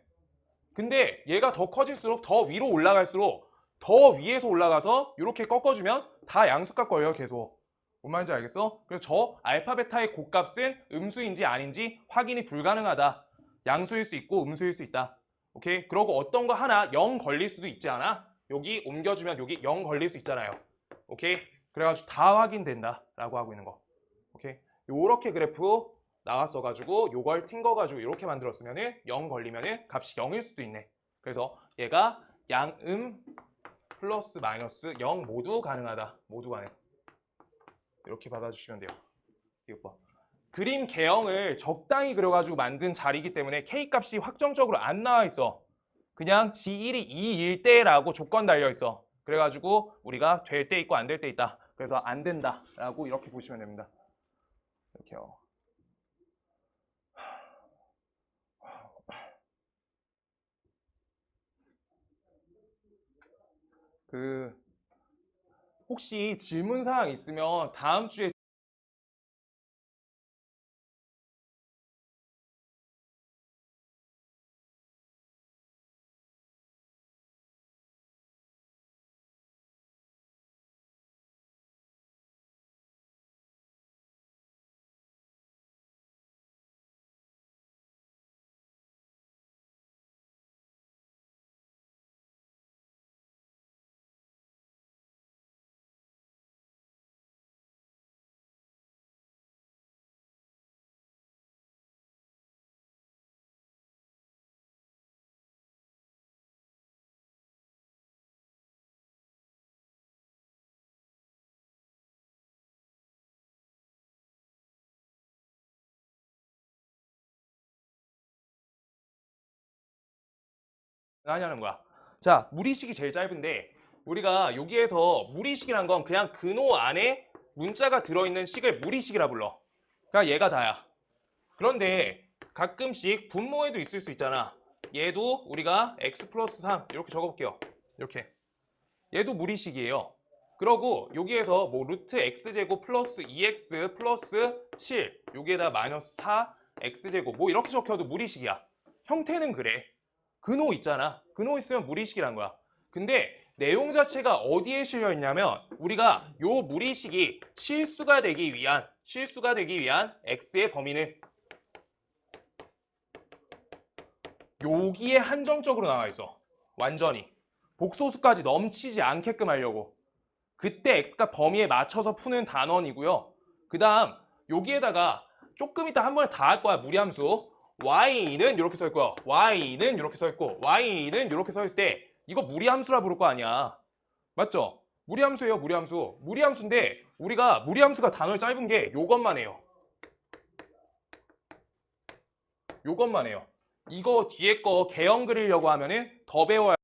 근데 얘가 더 커질수록 더 위로 올라갈수록 더 위에서 올라가서 이렇게 꺾어주면 다 양수값 걸려요 계속. 뭔 말인지 알겠어? 그래서 저 알파 베타의 곱값은 음수인지 아닌지 확인이 불가능하다. 양수일 수 있고 음수일 수 있다. 오케이? 그러고 어떤 거 하나 0 걸릴 수도 있지 않아? 여기 옮겨주면 여기 0 걸릴 수 있잖아요. 오케이? 그래가지고 다 확인된다 라고 하고 있는 거. 오케이? 요렇게 그래프 나왔어가지고 요걸 튄 거 가지고 이렇게 만들었으면은 0 걸리면은 값이 0일 수도 있네. 그래서 얘가 양음 플러스 마이너스 0 모두 가능하다. 모두 가능. 이렇게 받아주시면 돼요. 이거 봐. 그림 개형을 적당히 그려가지고 만든 자리이기 때문에 K값이 확정적으로 안 나와 있어. 그냥 G1이 2일 때라고 조건 달려 있어. 그래가지고 우리가 될 때 있고 안 될 때 있다. 그래서 안 된다라고 이렇게 보시면 됩니다. 이렇게요. 혹시 질문 사항 있으면 다음 주에 하냐는 거야. 자, 무리식이 제일 짧은데 우리가 여기에서 무리식이란 건 그냥 근호 안에 문자가 들어있는 식을 무리식이라 불러. 그러니까 얘가 다야. 그런데 가끔씩 분모에도 있을 수 있잖아. 얘도 우리가 x 플러스 3 이렇게 적어볼게요. 이렇게. 얘도 무리식이에요. 그러고 여기에서 뭐 루트 x제곱 플러스 2x 플러스 7 여기에다 마이너스 4 x제곱 뭐 이렇게 적혀도 무리식이야. 형태는 그래. 근호 있잖아. 근호 있으면 무리식이란 거야. 근데 내용 자체가 어디에 실려 있냐면 우리가 요 무리식이 실수가 되기 위한 x의 범위는 여기에 한정적으로 나와 있어. 완전히. 복소수까지 넘치지 않게끔 하려고. 그때 x가 범위에 맞춰서 푸는 단원이고요. 그 다음 여기에다가 조금 이따 한 번에 다 할 거야. 무리함수. y는 이렇게 써 있고요. y는 이렇게 써 있고 y는 이렇게 써 있을 때 이거 무리함수라 부를 거 아니야. 맞죠? 무리함수예요. 무리함수. 무리함수인데 우리가 무리함수가 단원이 짧은 게 요것만 해요. 요것만 해요. 이거 뒤에 거 개형 그리려고 하면은 더 배워야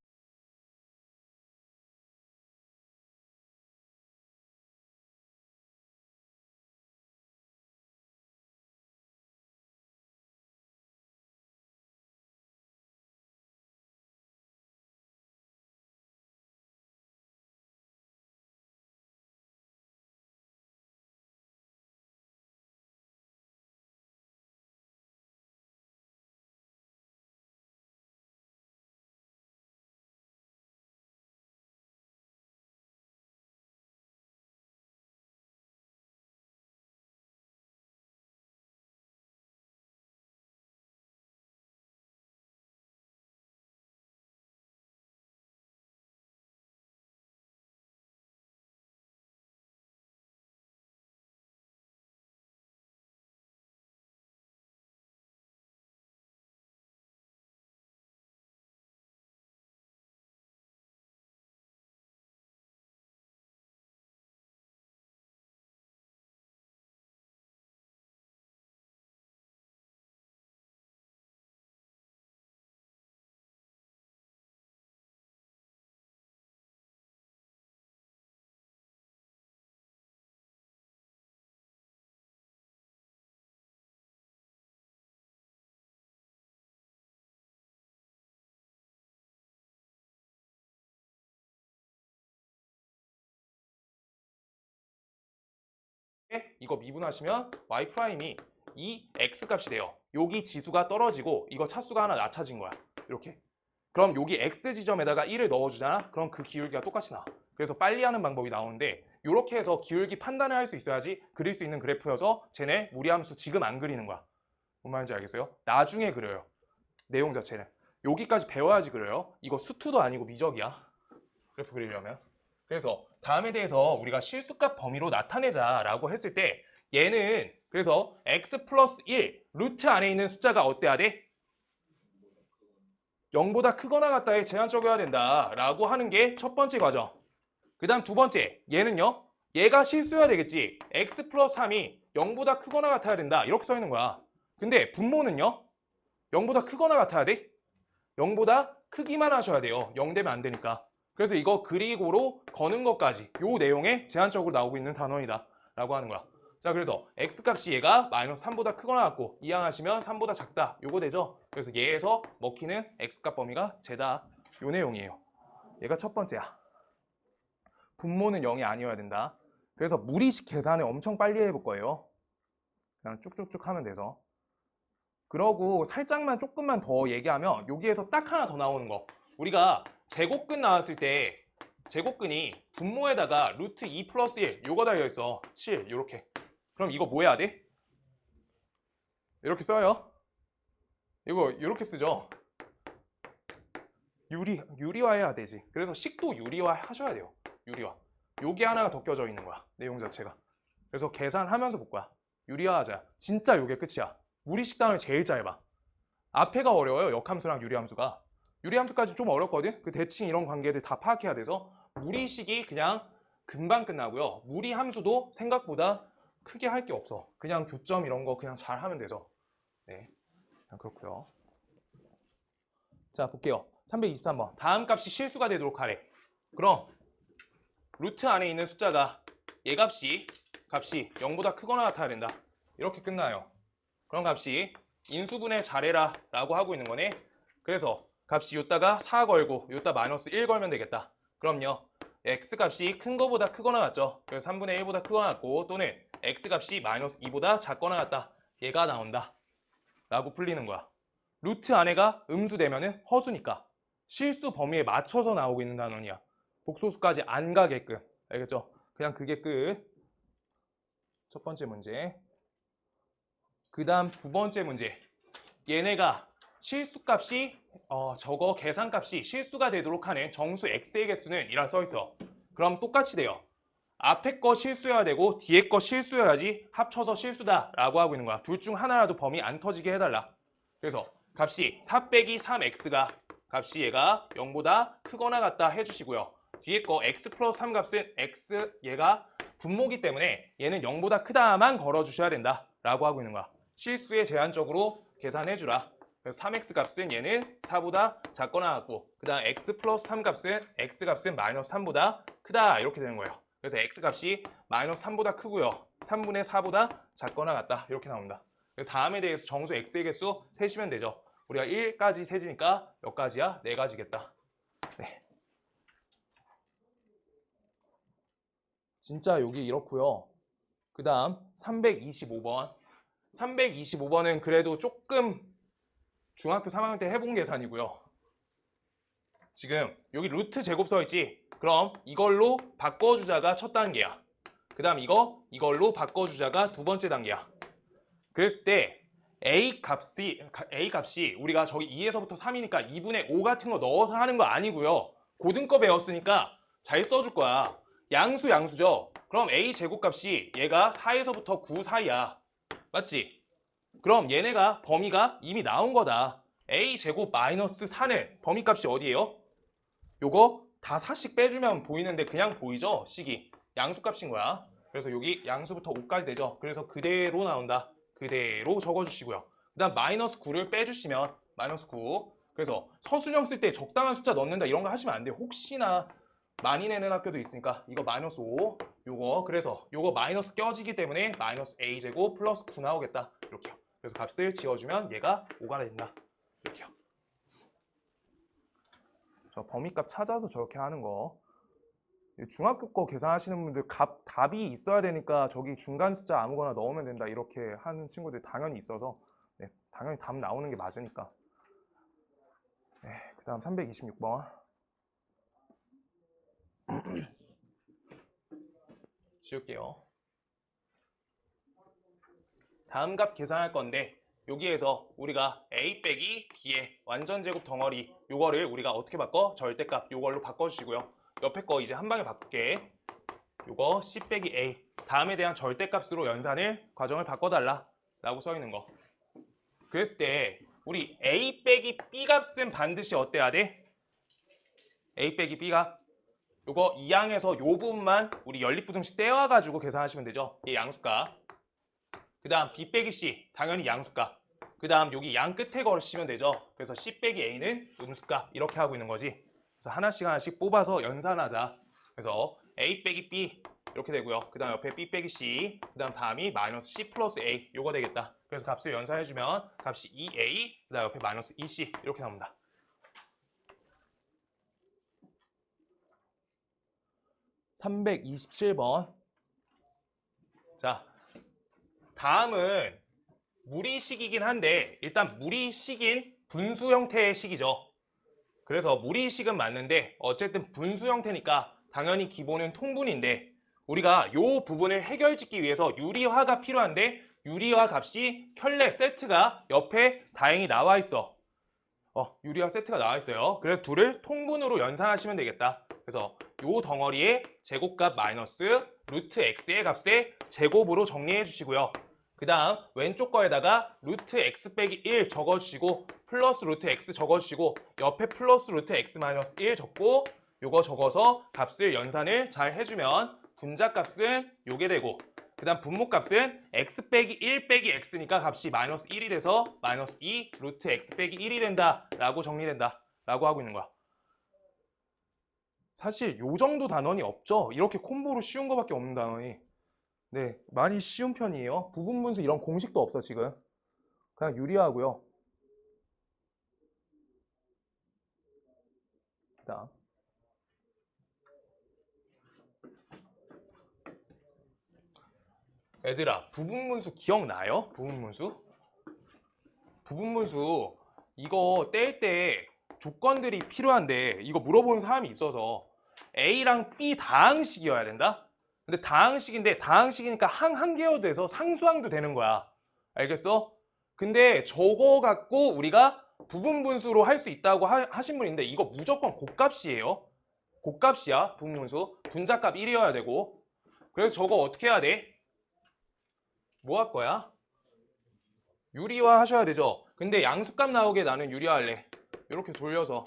이거 미분하시면 y 프라임이 이 x 값이 돼요. 여기 지수가 떨어지고 이거 차수가 하나 낮아진 거야. 이렇게. 그럼 여기 x 지점에다가 1을 넣어주잖아. 그럼 그 기울기가 똑같이 나와. 그래서 빨리 하는 방법이 나오는데 이렇게 해서 기울기 판단을 할 수 있어야지 그릴 수 있는 그래프여서 쟤네 무리함수 지금 안 그리는 거야. 뭔 말인지 알겠어요? 나중에 그려요. 내용 자체는. 여기까지 배워야지 그려요. 이거 수투도 아니고 미적이야. 그래프 그리려면. 그래서 다음에 대해서 우리가 실수값 범위로 나타내자라고 했을 때 얘는 그래서 x 플러스 1 루트 안에 있는 숫자가 어때야 돼? 0보다 크거나 같다에 제한적이어야 된다라고 하는 게 첫 번째 과정. 그 다음 두 번째, 얘는요. 얘가 실수여야 되겠지. x 플러스 3이 0보다 크거나 같아야 된다. 이렇게 써 있는 거야. 근데 분모는요. 0보다 크거나 같아야 돼. 0보다 크기만 하셔야 돼요. 0 되면 안 되니까. 그래서 이거 그리고로 거는 것까지 요 내용에 제한적으로 나오고 있는 단원이다 라고 하는 거야. 자, 그래서 x값이 얘가 마이너스 3보다 크거나 같고 이항하시면 3보다 작다. 요거 되죠? 그래서 얘에서 먹히는 x값 범위가 쟤다. 요 내용이에요. 얘가 첫 번째야. 분모는 0이 아니어야 된다. 그래서 무리식 계산을 엄청 빨리 해볼 거예요. 그냥 쭉쭉쭉 하면 돼서. 그러고 살짝만 조금만 더 얘기하면 여기에서 딱 하나 더 나오는 거. 우리가 제곱근 나왔을 때 제곱근이 분모에다가 루트 2 플러스 1 요거 달려있어. 7 요렇게. 그럼 이거 뭐 해야 돼? 이렇게 써요. 이거 이렇게 쓰죠. 유리화해야 되지. 그래서 식도 유리화 하셔야 돼요. 유리화. 요게 하나가 더 껴져 있는 거야. 내용 자체가. 그래서 계산하면서 볼 거야. 유리화하자. 진짜 요게 끝이야. 무리식 단원이 제일 짧아. 앞에가 어려워요. 역함수랑 유리함수가. 유리함수까지 좀 어렵거든. 그 대칭 이런 관계들 다 파악해야 돼서 무리식이 그냥 금방 끝나고요. 무리함수도 생각보다 크게 할 게 없어. 그냥 교점 이런 거 그냥 잘 하면 돼서. 네, 그냥 그렇고요. 자, 볼게요. 323번. 다음 값이 실수가 되도록 하래. 그럼 루트 안에 있는 숫자가 얘 값이 0보다 크거나 같아야 된다. 이렇게 끝나요. 그런 값이 인수분해 잘해라 라고 하고 있는 거네. 그래서 값이 요따가 4 걸고 요따 마이너스 1 걸면 되겠다. 그럼요. x 값이 큰 거보다 크거나 같죠. 그래서 3분의 1보다 크거나 같고 또는 x 값이 마이너스 2보다 작거나 같다. 얘가 나온다. 라고 풀리는 거야. 루트 안에가 음수 되면은 허수니까 실수 범위에 맞춰서 나오고 있는 단원이야. 복소수까지 안 가게끔. 알겠죠? 그냥 그게 끝. 첫 번째 문제. 그 다음 두 번째 문제. 얘네가 실수값이 저거 계산값이 실수가 되도록 하는 정수 x의 개수는 이라 써있어. 그럼 똑같이 돼요. 앞에 거 실수여야 되고 뒤에 거 실수여야지 합쳐서 실수다 라고 하고 있는 거야. 둘 중 하나라도 범위 안 터지게 해달라. 그래서 값이 4 빼기 3x가 값이 얘가 0보다 크거나 같다 해주시고요. 뒤에 거 x 플러스 3 값은 x 얘가 분모기 때문에 얘는 0보다 크다만 걸어주셔야 된다 라고 하고 있는 거야. 실수에 제한적으로 계산해주라. 그래서 3x 값은 얘는 4보다 작거나 같고 그 다음 x 플러스 3 값은 x 값은 마이너스 3보다 크다 이렇게 되는 거예요. 그래서 x 값이 마이너스 3보다 크고요. 3분의 4보다 작거나 같다 이렇게 나옵니다. 다음에 대해서 정수 x의 개수 세시면 되죠. 우리가 1까지 세지니까 몇 가지야? 4가지겠다. 네. 진짜 여기 이렇고요. 그 다음 325번. 325번은 그래도 조금 중학교 3학년 때 해본 계산이고요. 지금 여기 루트 제곱 써있지? 그럼 이걸로 바꿔주자가 첫 단계야. 그 다음 이걸로 바꿔주자가 두 번째 단계야. 그랬을 때 A 값이 우리가 저기 2에서부터 3이니까 2분의 5 같은 거 넣어서 하는 거 아니고요. 고등거 배웠으니까 잘 써줄 거야. 양수죠. 그럼 A 제곱값이 얘가 4에서부터 9 사이야. 맞지? 그럼 얘네가 범위가 이미 나온 거다. A 제곱 마이너스 4는 범위값이 어디예요? 요거 다 4씩 빼주면 보이는데 그냥 보이죠? 식이. 양수값인 거야. 그래서 여기 양수부터 5까지 되죠. 그래서 그대로 나온다. 그대로 적어주시고요. 그 다음 마이너스 9를 빼주시면 마이너스 9. 그래서 서술형 쓸 때 적당한 숫자 넣는다 이런 거 하시면 안 돼요. 혹시나 많이 내는 학교도 있으니까 이거 마이너스 5 요거 그래서 요거 마이너스 껴지기 때문에 마이너스 a제곱 플러스 9 나오겠다. 이렇게요. 그래서 값을 지어주면 얘가 5가 된다. 이렇게요. 저 범위값 찾아서 저렇게 하는 거. 중학교 거 계산하시는 분들 답이 있어야 되니까 저기 중간 숫자 아무거나 넣으면 된다 이렇게 하는 친구들 당연히 있어서 네, 당연히 답 나오는 게 맞으니까. 네, 그 다음 326번. 지울게요. 다음 값 계산할 건데 여기에서 우리가 a 빼기 b의 완전제곱 덩어리 요거를 우리가 어떻게 바꿔? 절대값 요걸로 바꿔주시고요. 옆에 거 이제 한 방에 바꿀게. 요거 c 빼기 a 다음에 대한 절대값으로 연산을 과정을 바꿔달라 라고 써있는 거. 그랬을 때 우리 a 빼기 b 값은 반드시 어때야 돼? a 빼기 b 값 요거 2항에서 요 부분만 우리 연립부등식 떼와가지고 계산하시면 되죠. 이 양수값. 그 다음 b 빼기 c 당연히 양수값. 그 다음 여기 양 끝에 걸으시면 되죠. 그래서 c 빼기 a는 음수값 이렇게 하고 있는 거지. 그래서 하나씩 뽑아서 연산하자. 그래서 a 빼기 b 이렇게 되고요. 그 다음 옆에 b 빼기 c 그 다음 다음이 마이너스 c 플러스 a 요거 되겠다. 그래서 값을 연산해주면 값이 2a 그 다음 옆에 마이너스 2c 이렇게 나옵니다. (327번) 자, 다음은 무리식이긴 한데 일단 무리식인 분수 형태의 식이죠. 그래서 무리식은 맞는데 어쨌든 분수 형태니까 당연히 기본은 통분인데 우리가 이 부분을 해결짓기 위해서 유리화가 필요한데 유리화 값이 켤레 세트가 옆에 다행히 나와 있어. 유리화 세트가 나와 있어요. 그래서 둘을 통분으로 연산하시면 되겠다. 그래서 요 덩어리의 제곱값 마이너스 루트 x의 값의 제곱으로 정리해 주시고요. 그 다음 왼쪽 거에다가 루트 x 빼기 1 적어주시고 플러스 루트 x 적어주시고 옆에 플러스 루트 x 마이너스 1 적고 요거 적어서 값을 연산을 잘 해주면 분자값은 요게 되고 그 다음 분모값은 x 빼기 1 빼기 x니까 값이 마이너스 1이 돼서 마이너스 2 루트 x 빼기 1이 된다 라고 정리된다 라고 하고 있는 거야. 사실 요 정도 단원이 없죠. 이렇게 콤보로 쉬운 거밖에 없는 단원이. 네, 많이 쉬운 편이에요. 부분분수 이런 공식도 없어 지금. 그냥 유리하고요. 그다음 애들아, 부분분수 기억나요? 부분분수? 이거 뗄 때 조건들이 필요한데 이거 물어보는 사람이 있어서 A랑 B 다항식이어야 된다? 근데 다항식인데 다항식이니까 한 개여도 돼서 상수항도 되는 거야. 알겠어? 근데 저거 갖고 우리가 부분분수로 할 수 있다고 하신 분인데 이거 무조건 곱값이에요. 곱값이야, 부분분수. 분자값 1이어야 되고. 그래서 저거 어떻게 해야 돼? 뭐 할 거야? 유리화 하셔야 되죠. 근데 양수값 나오게 나는 유리화할래. 이렇게 돌려서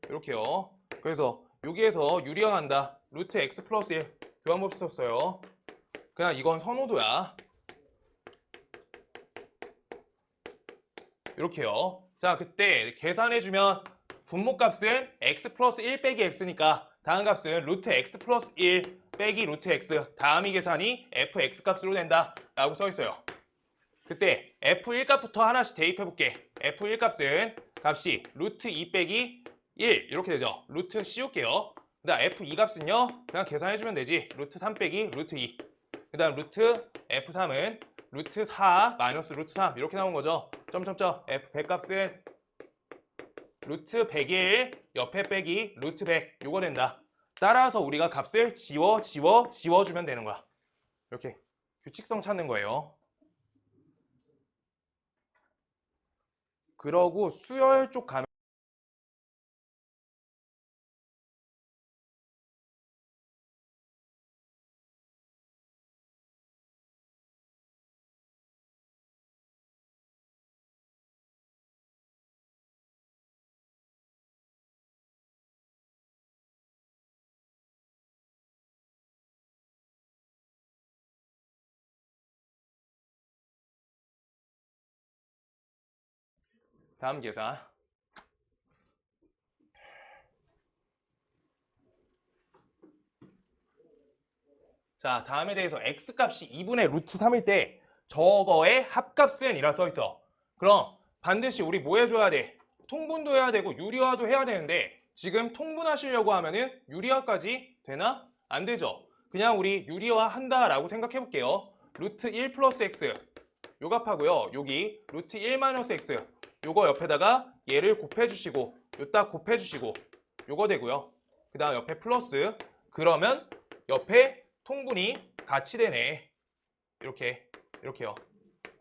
이렇게요. 그래서 여기에서 유리화한다. 루트 x 플러스 1 교환법칙 썼어요. 그냥 이건 선호도야. 이렇게요. 자, 그때 계산해주면 분모값은 x 플러스 1 빼기 x니까 다음 값은 루트 x 플러스 1 빼기 루트 x 다음이 계산이 fx 값으로 된다 라고 써있어요. 그때 f1 값부터 하나씩 대입해볼게. f1 값은 값이 루트 2 빼기 1 이렇게 되죠. 루트 씌울게요. 그 다음 f2 값은요 그냥 계산해주면 되지. 루트 3 빼기 루트 2. 그 다음 루트 f3은 루트 4 마이너스 루트 3 이렇게 나온 거죠. 점점점 f100 값은 루트 100일 옆에 빼기 루트 100 요거 된다. 따라서 우리가 값을 지워주면 되는 거야. 이렇게 규칙성 찾는 거예요. 그러고 수열 쪽 가면 다음 계산. 자, 다음에 대해서 x값이 2분의 루트 3일 때 저거의 합값은 이라 써있어. 그럼 반드시 우리 뭐 해줘야 돼? 통분도 해야 되고 유리화도 해야 되는데 지금 통분하시려고 하면은 유리화까지 되나? 안 되죠. 그냥 우리 유리화 한다라고 생각해 볼게요. 루트 1 플러스 x 요 값하고요. 여기 루트 1 마이너스 x 요거 옆에다가 얘를 곱해주시고 요 딱 곱해주시고 요거 되고요. 그 다음 옆에 플러스 그러면 옆에 통분이 같이 되네. 이렇게요.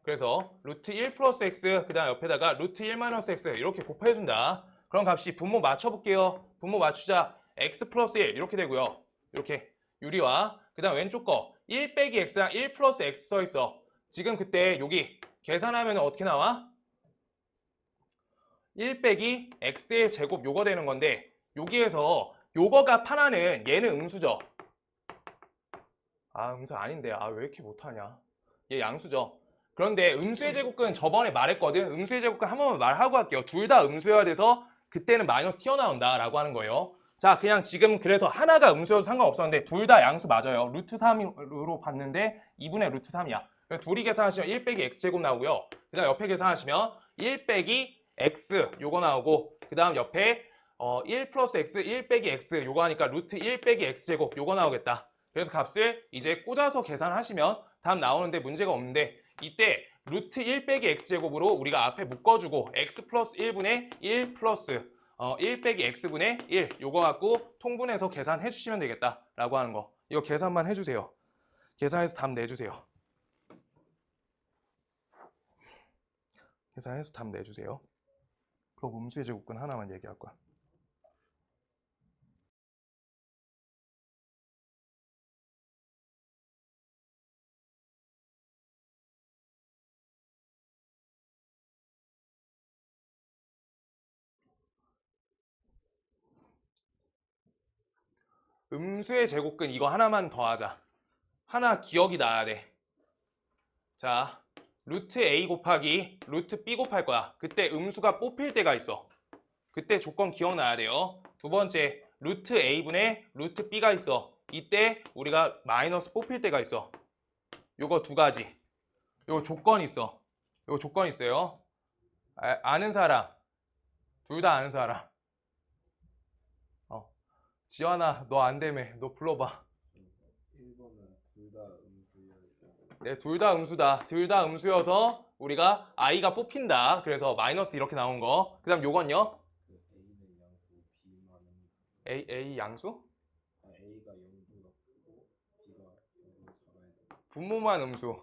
그래서 루트 1 플러스 x 그 다음 옆에다가 루트 1 마이너스 x 이렇게 곱해준다. 그럼 값이 분모 맞춰볼게요. 분모 맞추자. x 플러스 1 이렇게 되고요. 이렇게 유리화. 그 다음 왼쪽 거 1 빼기 x랑 1 플러스 x 써있어. 지금 그때 여기 계산하면 어떻게 나와? 1 빼기 x의 제곱 요거 되는 건데 여기에서 요거 값 하나는 얘는 음수죠. 아, 음수 아닌데. 아, 왜 이렇게 못하냐. 얘 양수죠. 그런데 음수의 제곱근 저번에 말했거든. 음수의 제곱근 한 번만 말하고 할게요. 둘 다 음수여야 돼서 그때는 마이너스 튀어나온다 라고 하는 거예요. 자, 그냥 지금 그래서 하나가 음수여도 상관없었는데 둘 다 양수 맞아요. 루트 3으로 봤는데 2분의 루트 3이야. 둘이 계산하시면 1 빼기 x제곱 나오고요. 그 다음 옆에 계산하시면 1 빼기 x 요거 나오고 그 다음 옆에 1 플러스 x 1 빼기 x 요거 하니까 루트 1 빼기 x제곱 요거 나오겠다. 그래서 값을 이제 꽂아서 계산하시면 답 나오는데 문제가 없는데 이때 루트 1 빼기 x제곱으로 우리가 앞에 묶어주고 x 플러스 1분의 1 플러스 1 빼기 x분의 1 요거 갖고 통분해서 계산해 주시면 되겠다 라고 하는 거. 이거 계산만 해주세요. 계산해서 답 내주세요. 계산해서 답 내주세요. 그럼 음수의 제곱근 하나만 얘기할 거야. 음수의 제곱근 이거 하나만 더 하자. 하나 기억이 나야 돼. 자, 루트 A 곱하기 루트 B 곱할 거야. 그때 음수가 뽑힐 때가 있어. 그때 조건 기억나야 돼요. 두 번째, 루트 A분의 루트 B가 있어. 이때 우리가 마이너스 뽑힐 때가 있어. 요거 두 가지. 요거 조건 있어. 요거 조건 있어요. 아는 사람. 둘 다 아는 사람. 지환아, 너 안 되매. 너 불러봐. 1번은 둘 다 음수여야 돼. 네, 둘 다 음수다. 둘 다 음수여서 우리가 I가 뽑힌다. 그래서 마이너스 이렇게 나온 거. 그 다음 요건요. A는 양수, B만 음수. A 양수? A가 0보다 크고 B가 0보다 작아야 돼. 분모만 음수,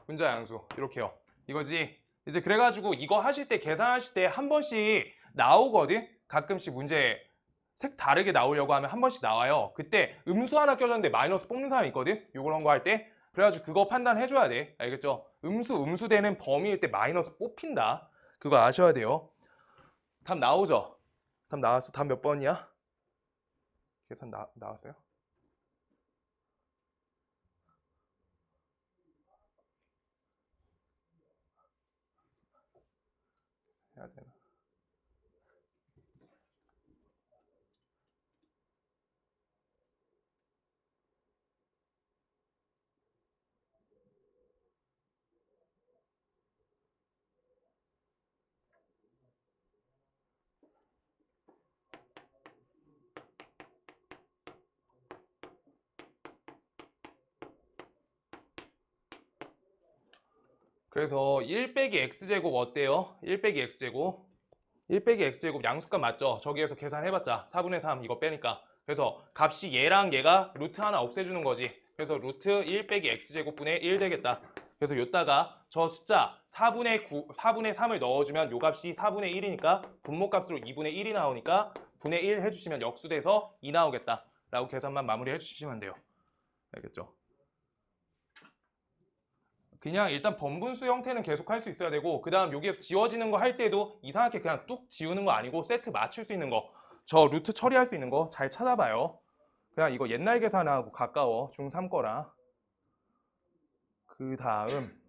분자 양수 이렇게요. 이거지. 이제 그래가지고 이거 하실 때 계산하실 때 한 번씩 나오거든. 가끔씩 문제 색 다르게 나오려고 하면 한 번씩 나와요. 그때 음수 하나 껴졌는데 마이너스 뽑는 사람 있거든. 요런 거 할 때. 그래가지고 그거 판단해줘야 돼. 알겠죠? 음수되는 범위일 때 마이너스 뽑힌다. 그거 아셔야 돼요. 답 나오죠? 답 나왔어? 답 몇 번이야? 계산 나왔어요? 해야 되나? 그래서 1 빼기 x제곱 어때요? 1 빼기 x제곱 1 빼기 x제곱 양수값 맞죠? 저기에서 계산해봤자 4분의 3 이거 빼니까. 그래서 값이 얘랑 얘가 루트 하나 없애주는 거지. 그래서 루트 1 빼기 x제곱분의 1 되겠다. 그래서 요따가 저 숫자 4분의 3을 넣어주면 요 값이 4분의 1이니까 분모값으로 2분의 1이 나오니까 분의 1 해주시면 역수돼서 2 나오겠다 라고 계산만 마무리해 주시면 돼요. 알겠죠? 그냥 일단 번분수 형태는 계속 할 수 있어야 되고, 그 다음 여기에서 지워지는 거 할 때도 이상하게 그냥 뚝 지우는 거 아니고 세트 맞출 수 있는 거, 저 루트 처리할 수 있는 거 잘 찾아봐요. 그냥 이거 옛날 계산하고 가까워. 중3 거라. 그 다음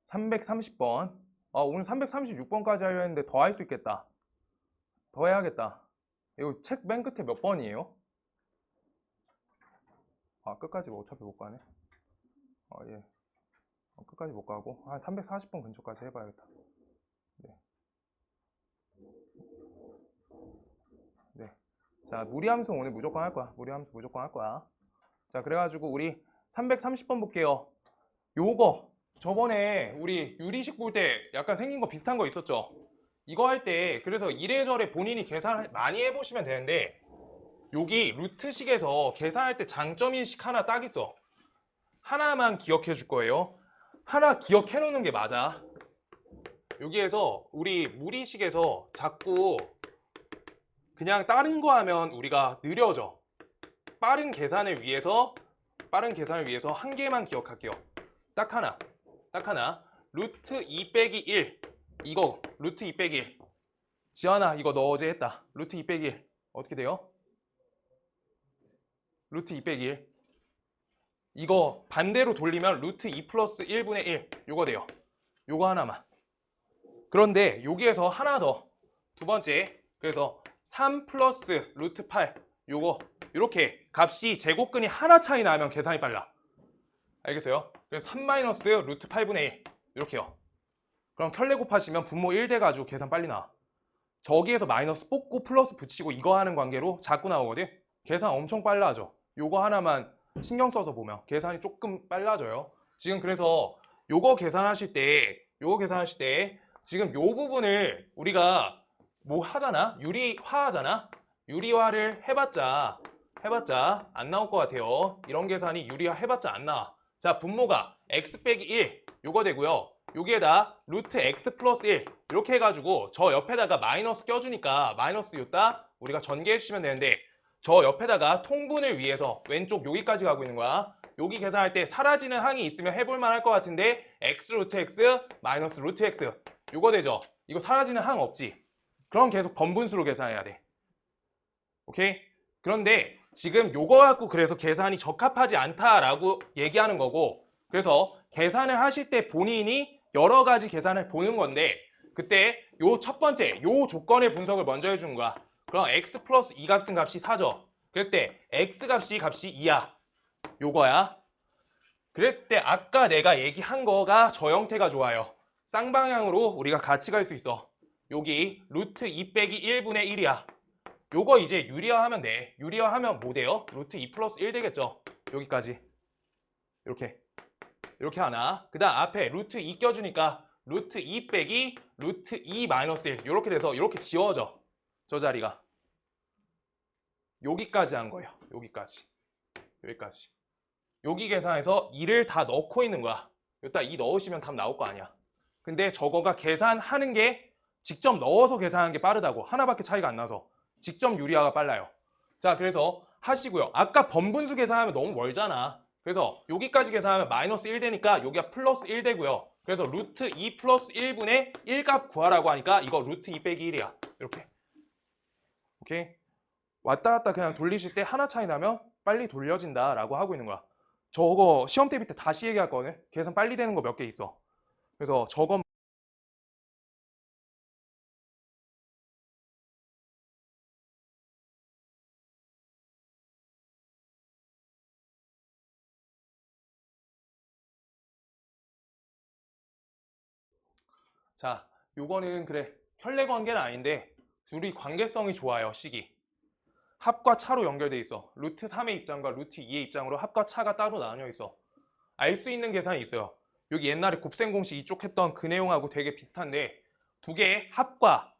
330번. 오늘 336번까지 하려 했는데 더 할 수 있겠다. 더 해야겠다. 이거 책 맨 끝에 몇 번이에요? 끝까지 어차피 못 가네. 예. 끝까지 못 가고 한 340번 근처까지 해봐야겠다. 네. 네. 자, 무리함수 오늘 무조건 할 거야. 무리함수 무조건 할 거야. 자, 그래가지고 우리 330번 볼게요. 요거 저번에 우리 유리식 볼 때 약간 생긴 거 비슷한 거 있었죠? 이거 할 때 그래서 이래저래 본인이 계산 많이 해보시면 되는데, 여기 루트식에서 계산할 때 장점인식 하나 딱 있어. 하나만 기억해 줄 거예요. 하나 기억해 놓는 게 맞아. 여기에서 우리 무리식에서 자꾸 그냥 다른 거 하면 우리가 느려져. 빠른 계산을 위해서 한 개만 기억할게요. 딱 하나. 루트 2 빼기 1. 이거 루트 2 빼기 1. 지연아, 이거 너 어제 했다. 루트 2 빼기 1 어떻게 돼요? 루트 2 빼기 1. 이거 반대로 돌리면 루트 2 플러스 1분의 1 요거 돼요. 요거 하나만. 그런데 여기에서 하나 더. 두 번째. 그래서 3 플러스 루트 8 요거 이렇게 값이 제곱근이 하나 차이 나면 계산이 빨라. 알겠어요? 그래서 3 마이너스 루트 8분의 1 이렇게요. 그럼 켤레 곱하시면 분모 1 돼가지고 계산 빨리 나와. 저기에서 마이너스 뽑고 플러스 붙이고 이거 하는 관계로 자꾸 나오거든. 계산 엄청 빨라져. 요거 하나만 신경 써서 보면 계산이 조금 빨라져요. 지금 그래서 요거 계산하실 때 지금 요 부분을 우리가 뭐 하잖아? 유리화 하잖아? 유리화를 해봤자 안 나올 것 같아요. 이런 계산이 유리화 해봤자 안 나와. 자, 분모가 x 빼기 1 요거 되고요. 여기에다 루트 x 플러스 1 이렇게 해가지고 저 옆에다가 마이너스 껴주니까 마이너스 요따 우리가 전개해 주시면 되는데, 저 옆에다가 통분을 위해서 왼쪽 여기까지 가고 있는 거야. 여기 계산할 때 사라지는 항이 있으면 해볼 만할 것 같은데 x 루트 x 마이너스 루트 x 요거 되죠. 이거 사라지는 항 없지. 그럼 계속 번분수로 계산해야 돼. 오케이? 그런데 지금 요거 갖고 그래서 계산이 적합하지 않다라고 얘기하는 거고, 그래서 계산을 하실 때 본인이 여러 가지 계산을 보는 건데, 그때 요 첫 번째 요 조건의 분석을 먼저 해주는 거야. 그럼 x 플러스 2 값은 값이 4죠. 그랬을 때 x 값이 2야. 요거야. 그랬을 때 아까 내가 얘기한 거가 저 형태가 좋아요. 쌍방향으로 우리가 같이 갈 수 있어. 여기 루트 2 빼기 1분의 1이야. 요거 이제 유리화하면 돼. 유리화하면 뭐 돼요? 루트 2 플러스 1 되겠죠. 여기까지. 이렇게 하나. 그 다음 앞에 루트 2 껴주니까 루트 2 빼기 루트 2 마이너스 1 이렇게 돼서 이렇게 지워져. 저 자리가. 여기까지 한 거예요. 여기까지. 여기 계산해서 2를 다 넣고 있는 거야. 여기다 2 넣으시면 답 나올 거 아니야. 근데 저거가 계산하는 게 직접 넣어서 계산하는 게 빠르다고. 하나밖에 차이가 안 나서. 직접 유리화가 빨라요. 자, 그래서 하시고요. 아까 번분수 계산하면 너무 멀잖아. 그래서 여기까지 계산하면 마이너스 1 되니까 여기가 플러스 1 되고요. 그래서 루트 2 플러스 1분의 1값 구하라고 하니까 이거 루트 2 빼기 1이야. 이렇게. 오케이? 왔다 갔다 그냥 돌리실 때 하나 차이 나면 빨리 돌려진다라고 하고 있는 거야. 저거 시험 대비 때 다시 얘기할 거거든. 계산 빨리 되는 거 몇 개 있어. 그래서 저건 자, 요거는 그래. 혈내 관계는 아닌데 둘이 관계성이 좋아요. 식이. 합과 차로 연결돼 있어. 루트 3의 입장과 루트 2의 입장으로 합과 차가 따로 나뉘어 있어. 알 수 있는 계산이 있어요. 여기 옛날에 곱셈 공식 이쪽 했던 그 내용하고 되게 비슷한데 두 개의 합과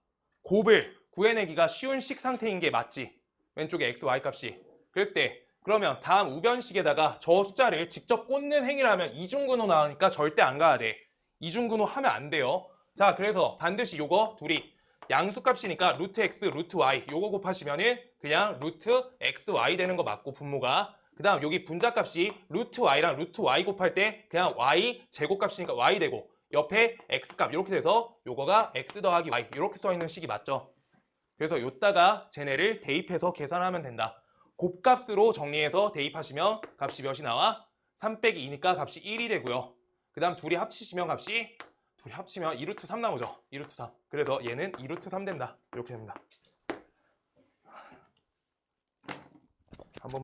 곱을 구해내기가 쉬운 식 상태인 게 맞지? 왼쪽에 x, y 값이. 그랬을 때 그러면 다음 우변식에다가 저 숫자를 직접 꽂는 행위라면 이중근호 나오니까 절대 안 가야 돼. 이중근호 하면 안 돼요. 자, 그래서 반드시 요거 둘이 양수값이니까 루트 x, 루트 y 요거 곱하시면은 그냥 루트 x, y 되는 거 맞고 분모가 그 다음 여기 분자값이 루트 y랑 루트 y 곱할 때 그냥 y 제곱값이니까 y 되고 옆에 x값 이렇게 돼서 요거가 x 더하기 y 이렇게 써있는 식이 맞죠? 그래서 요따가 쟤네를 대입해서 계산하면 된다. 곱값으로 정리해서 대입하시면 값이 몇이 나와? 3 빼기 2니까 값이 1이 되고요. 그 다음 둘이 합치면 2루트 3 나오죠. 2루트 3. 그래서 얘는 2루트 3 된다. 이렇게 됩니다. 한번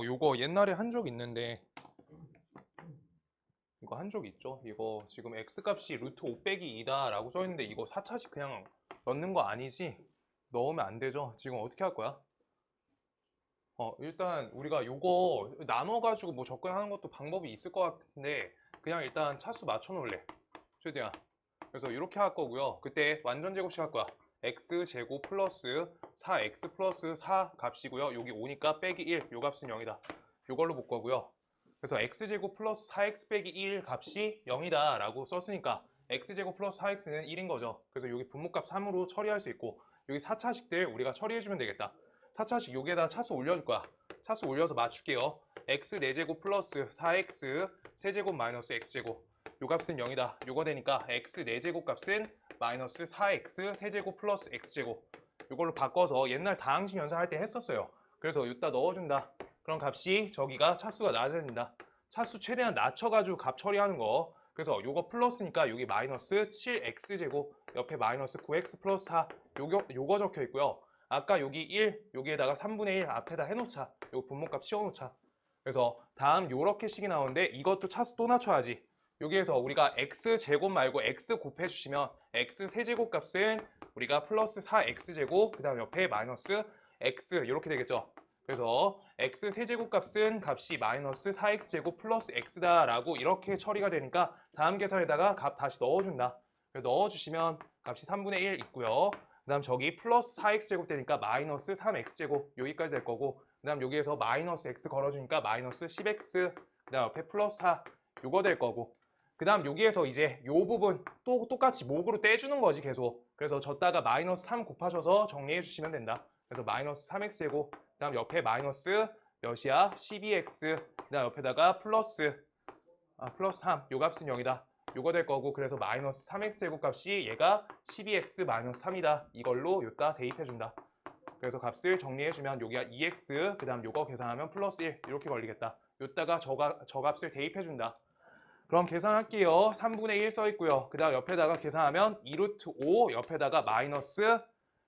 요거 옛날에 한 적 있는데, 이거 한 적 있죠? 이거 지금 x값이 루트 5 빼기 2다 라고 써 있는데, 이거 4차식 그냥 넣는 거 아니지? 넣으면 안 되죠? 지금 어떻게 할 거야? 일단 우리가 요거 나눠가지고 뭐 접근하는 것도 방법이 있을 것 같은데, 그냥 일단 차수 맞춰 놓을래. 최대한. 그래서 이렇게 할 거고요. 그때 완전 제곱식 할 거야. x제곱 플러스 4x 플러스 4 값이고요. 여기 5니까 빼기 1, 요 값은 0이다. 요걸로 볼 거고요. 그래서 x제곱 플러스 4x 빼기 1 값이 0이다 라고 썼으니까 x제곱 플러스 4x는 1인 거죠. 그래서 여기 분모값 3으로 처리할 수 있고, 여기 4차식들 우리가 처리해주면 되겠다. 4차식 여기에다 차수 올려줄 거야. 차수 올려서 맞출게요. x 4제곱 플러스 4x 세제곱 마이너스 x제곱, 요 값은 0이다. 요거 되니까 x 4제곱 값은 마이너스 4x 세제곱 플러스 x제곱, 요걸로 바꿔서 옛날 다항식 연산할 때 했었어요. 그래서 여기다 넣어준다. 그럼 값이 저기가 차수가 낮아진다. 차수 최대한 낮춰가지고 값 처리하는 거. 그래서 요거 플러스니까 여기 마이너스 7x제곱, 옆에 마이너스 9x 플러스 4, 요거 적혀 있고요. 아까 여기 1, 여기에다가 3분의 1 앞에다 해놓자. 요 분모값 씌워놓자. 그래서 다음 요렇게 식이 나오는데, 이것도 차수 또 낮춰야지. 여기에서 우리가 x제곱 말고 x 곱해주시면 x 세제곱 값은 우리가 플러스 4x제곱, 그 다음 옆에 마이너스 x 이렇게 되겠죠. 그래서 x 세제곱 값은 값이 마이너스 4x제곱 플러스 x다 라고 이렇게 처리가 되니까 다음 계산에다가 값 다시 넣어준다. 넣어주시면 값이 3분의 1 있고요. 그 다음 저기 플러스 4x제곱 되니까 마이너스 3x제곱 여기까지 될 거고, 그 다음 여기에서 마이너스 x 걸어주니까 마이너스 10x, 그 다음 옆에 플러스 4 요거 될 거고, 그 다음 여기에서 이제 요 부분 또 똑같이 목으로 떼주는 거지 계속. 그래서 졌다가 마이너스 3 곱하셔서 정리해 주시면 된다. 그래서 마이너스 3x제곱, 그 다음 옆에 마이너스 몇이야? 12x, 그 다음 옆에다가 플러스 3, 요 값은 0이다. 요거 될 거고, 그래서 마이너스 3x제곱 값이 얘가 12x 마이너스 3이다. 이걸로 요따 대입해준다. 그래서 값을 정리해주면 여기가 2x, 그 다음 요거 계산하면 플러스 1 이렇게 걸리겠다. 요따가 저 값을 대입해준다. 그럼 계산할게요. 3분의 1 써있고요. 그 다음 옆에다가 계산하면 2루트 5, 옆에다가 마이너스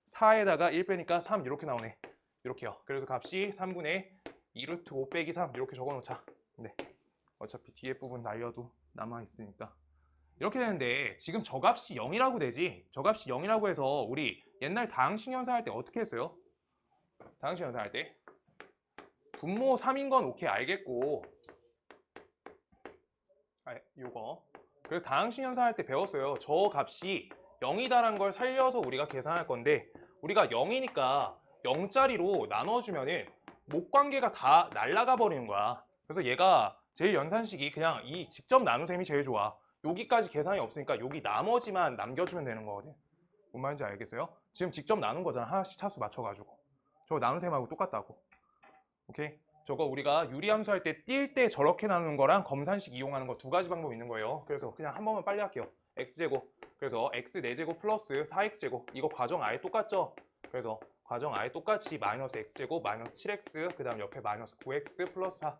4에다가 1 빼니까 3 이렇게 나오네. 이렇게요. 그래서 값이 3분의 2루트 5 빼기 3 이렇게 적어놓자. 네. 어차피 뒤에 부분 날려도 남아있으니까. 이렇게 되는데, 지금 저 값이 0이라고 되지. 저 값이 0이라고 해서 우리 옛날 다항식 연산할 때 어떻게 했어요? 다항식 연산할 때 분모 3인 건 오케이 알겠고, 요거. 그래서 다항식 연산할 때 배웠어요. 저 값이 0이다라는 걸 살려서 우리가 계산할 건데, 우리가 0이니까 0짜리로 나눠주면은 목관계가 다 날아가 버리는 거야. 그래서 얘가 제일 연산식이 그냥 이 직접 나누셈이 제일 좋아. 여기까지 계산이 없으니까 여기 나머지만 남겨주면 되는 거거든. 뭔 말인지 알겠어요? 지금 직접 나눈 거잖아. 하나씩 차수 맞춰가지고. 저거 나누셈하고 똑같다고. 오케이? 저거 우리가 유리함수 할 때 뛸 때 저렇게 나누는 거랑 검산식 이용하는 거 두 가지 방법이 있는 거예요. 그래서 그냥 한 번만 빨리 할게요. x제곱, 그래서 x 4제곱 플러스 4x제곱, 이거 과정 아예 똑같죠? 그래서 과정 아예 똑같이 마이너스 x제곱 마이너스 7x, 그 다음 옆에 마이너스 9x 플러스 4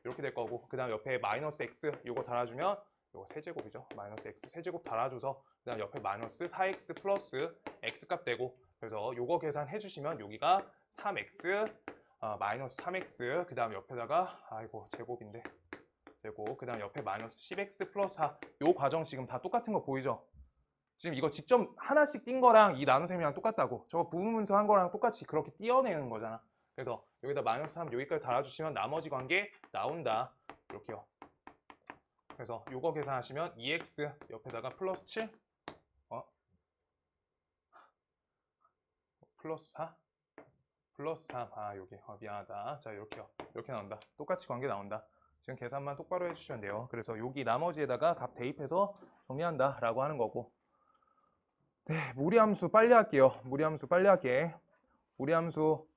이렇게 될 거고, 그 다음 옆에 마이너스 x 이거 달아주면 이거 세제곱이죠. 마이너스 x 세제곱 달아줘서 그 다음 옆에 마이너스 4x 플러스 x값 되고, 그래서 요거 계산해 주시면 여기가 3x 마이너스 3x, 그 다음 옆에다가 아이고 제곱인데 제곱, 그 다음 옆에 마이너스 10x 플러스 4. 요 과정 지금 다 똑같은 거 보이죠? 지금 이거 직접 하나씩 띈 거랑 이 나눗셈이랑 똑같다고. 저거 부분분수 한 거랑 똑같이 그렇게 띄어내는 거잖아. 그래서 여기다 마이너스 3 여기까지 달아주시면 나머지 관계 나온다. 이렇게요. 그래서 요거 계산하시면 2x 옆에다가 플러스 7 플러스 4 플러스 3, 여기 미안하다. 자, 이렇게요. 이렇게 나온다. 똑같이 관계 나온다. 지금 계산만 똑바로 해주시면 돼요. 그래서 여기 나머지에다가 값 대입해서 정리한다 라고 하는 거고, 네, 무리함수 빨리 할게요. 무리함수 빨리 할게. 무리함수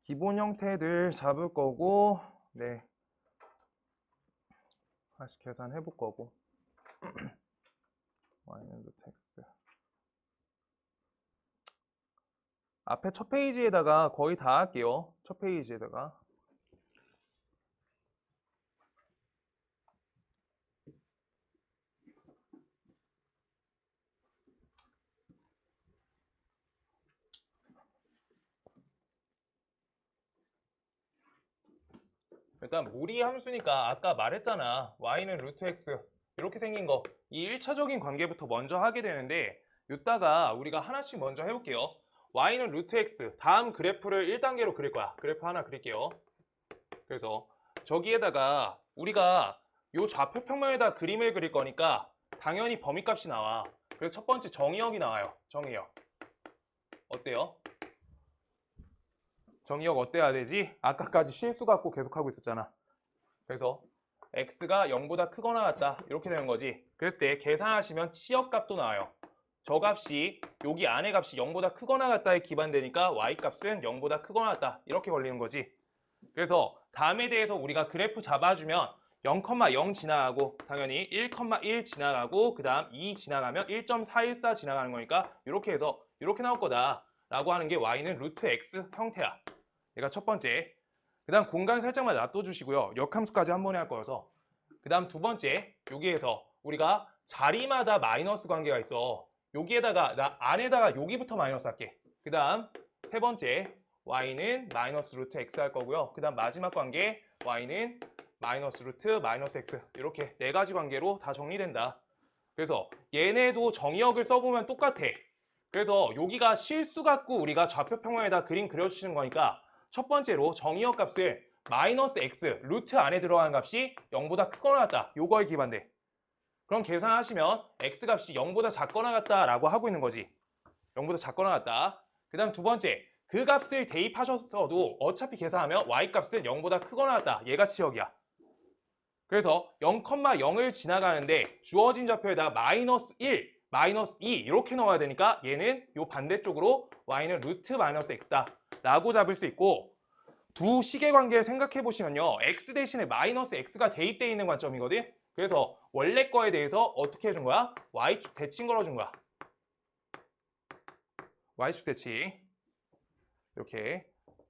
기본 형태들 잡을 거고, 네, 다시 계산해 볼 거고. y는 루트 x 앞에 첫 페이지에다가 거의 다 할게요. 첫 페이지에다가. 일단 무리 함수니까 아까 말했잖아. y는 루트 x 이렇게 생긴 거. 이 1차적인 관계부터 먼저 하게 되는데 이따가 우리가 하나씩 먼저 해볼게요. y는 루트 x 다음 그래프를 1단계로 그릴 거야. 그래프 하나 그릴게요. 그래서 저기에다가 우리가 요 좌표 평면에다 그림을 그릴 거니까 당연히 범위값이 나와. 그래서 첫 번째 정의역이 나와요. 정의역. 어때요? 정의역 어때야 되지? 아까까지 실수 갖고 계속 하고 있었잖아. 그래서 x가 0보다 크거나 같다 이렇게 되는 거지. 그랬을 때 계산하시면 치역값도 나와요. 저 값이 여기 안에 값이 0보다 크거나 같다에 기반되니까 y값은 0보다 크거나 같다 이렇게 걸리는 거지. 그래서 다음에 대해서 우리가 그래프 잡아주면 0,0 지나가고 당연히 1,1 지나가고 그 다음 2 지나가면 1.414 지나가는 거니까 이렇게 해서 이렇게 나올 거다 라고 하는 게 y는 루트 x 형태야. 얘가 첫 번째. 그 다음 공간 살짝만 놔둬주시고요. 역함수까지 한 번에 할 거여서. 그 다음 두 번째, 여기에서 우리가 자리마다 마이너스 관계가 있어. 여기에다가 나 안에다가 여기부터 마이너스 할게. 그 다음 세 번째, y는 마이너스 루트 x 할 거고요. 그 다음 마지막 관계, y는 마이너스 루트 마이너스 x. 이렇게 네 가지 관계로 다 정리된다. 그래서 얘네도 정의역을 써보면 똑같아. 그래서 여기가 실수 갖고 우리가 좌표 평면에다 그림 그려주시는 거니까 첫 번째로 정의역 값을 마이너스 x, 루트 안에 들어가는 값이 0보다 크거나 같다. 요거에 기반돼. 그럼 계산하시면 x 값이 0보다 작거나 같다라고 하고 있는 거지. 0보다 작거나 같다. 그 다음 두 번째, 그 값을 대입하셨어도 어차피 계산하면 y 값은 0보다 크거나 같다. 얘가 치역이야. 그래서 0,0을 지나가는데 주어진 좌표에다 마이너스 1, 마이너스 2 이렇게 넣어야 되니까 얘는 요 반대쪽으로 y는 루트 마이너스 x다 라고 잡을 수 있고, 두 식의 관계를 생각해 보시면요, x 대신에 마이너스 x가 대입되어 있는 관점이거든. 그래서 원래 거에 대해서 어떻게 해준 거야? y축 대칭 걸어준 거야. y축 대칭 이렇게.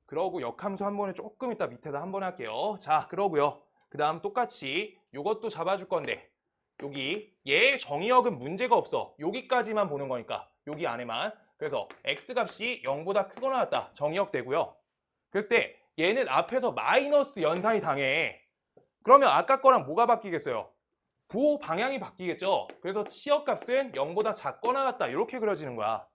그러고 역함수 한 번에 조금 이따 밑에다 한 번 할게요. 자, 그러고요, 그 다음 똑같이 이것도 잡아줄 건데 여기 얘의 정의역은 문제가 없어. 여기까지만 보는 거니까 여기 안에만. 그래서 x값이 0보다 크거나 같다 정의역 되고요. 그랬을 때 얘는 앞에서 마이너스 연산이 당해. 그러면 아까 거랑 뭐가 바뀌겠어요? 부호 방향이 바뀌겠죠. 그래서 치역값은 0보다 작거나 같다 이렇게 그려지는 거야.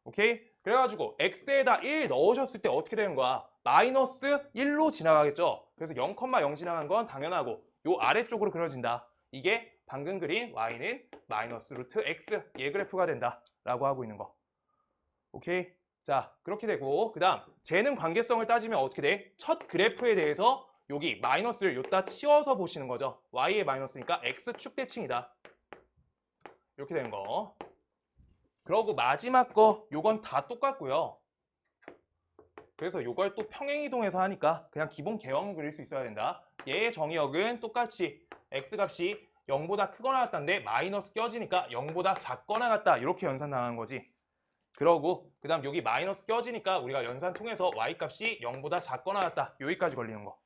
오케이? 그래가지고 x에다 1 넣으셨을 때 어떻게 되는 거야? 마이너스 1로 지나가겠죠. 그래서 0,0 지나간 건 당연하고 요 아래쪽으로 그려진다. 이게 방금 그린 y는 마이너스 루트 x 얘 그래프가 된다 라고 하고 있는 거. 오케이? 자, 그렇게 되고 그 다음 재는 관계성을 따지면 어떻게 돼? 첫 그래프에 대해서 여기 마이너스를 여기다 치워서 보시는 거죠. y의 마이너스니까 x축 대칭이다. 이렇게 되는 거. 그러고 마지막 거 요건 다 똑같고요. 그래서 요걸 또 평행이동해서 하니까 그냥 기본 개형을 그릴 수 있어야 된다. 얘의 정의역은 똑같이 x값이 0보다 크거나 같다인데 마이너스 껴지니까 0보다 작거나 같다 이렇게 연산당하는 거지. 그러고 그 다음 여기 마이너스 껴지니까 우리가 연산 통해서 y값이 0보다 작거나 같다 여기까지 걸리는 거.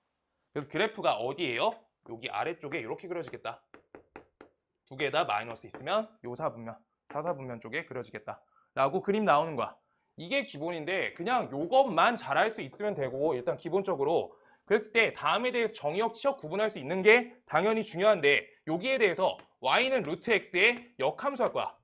그래서 그래프가 어디예요? 여기 아래쪽에 이렇게 그려지겠다. 두 개 다 마이너스 있으면 요 사분면, 사사분면 쪽에 그려지겠다 라고 그림 나오는 거야. 이게 기본인데 그냥 요것만 잘할 수 있으면 되고, 일단 기본적으로 그랬을 때 다음에 대해서 정의역, 치역 구분할 수 있는 게 당연히 중요한데 여기에 대해서 y는 루트 x의 역함수 할 거야.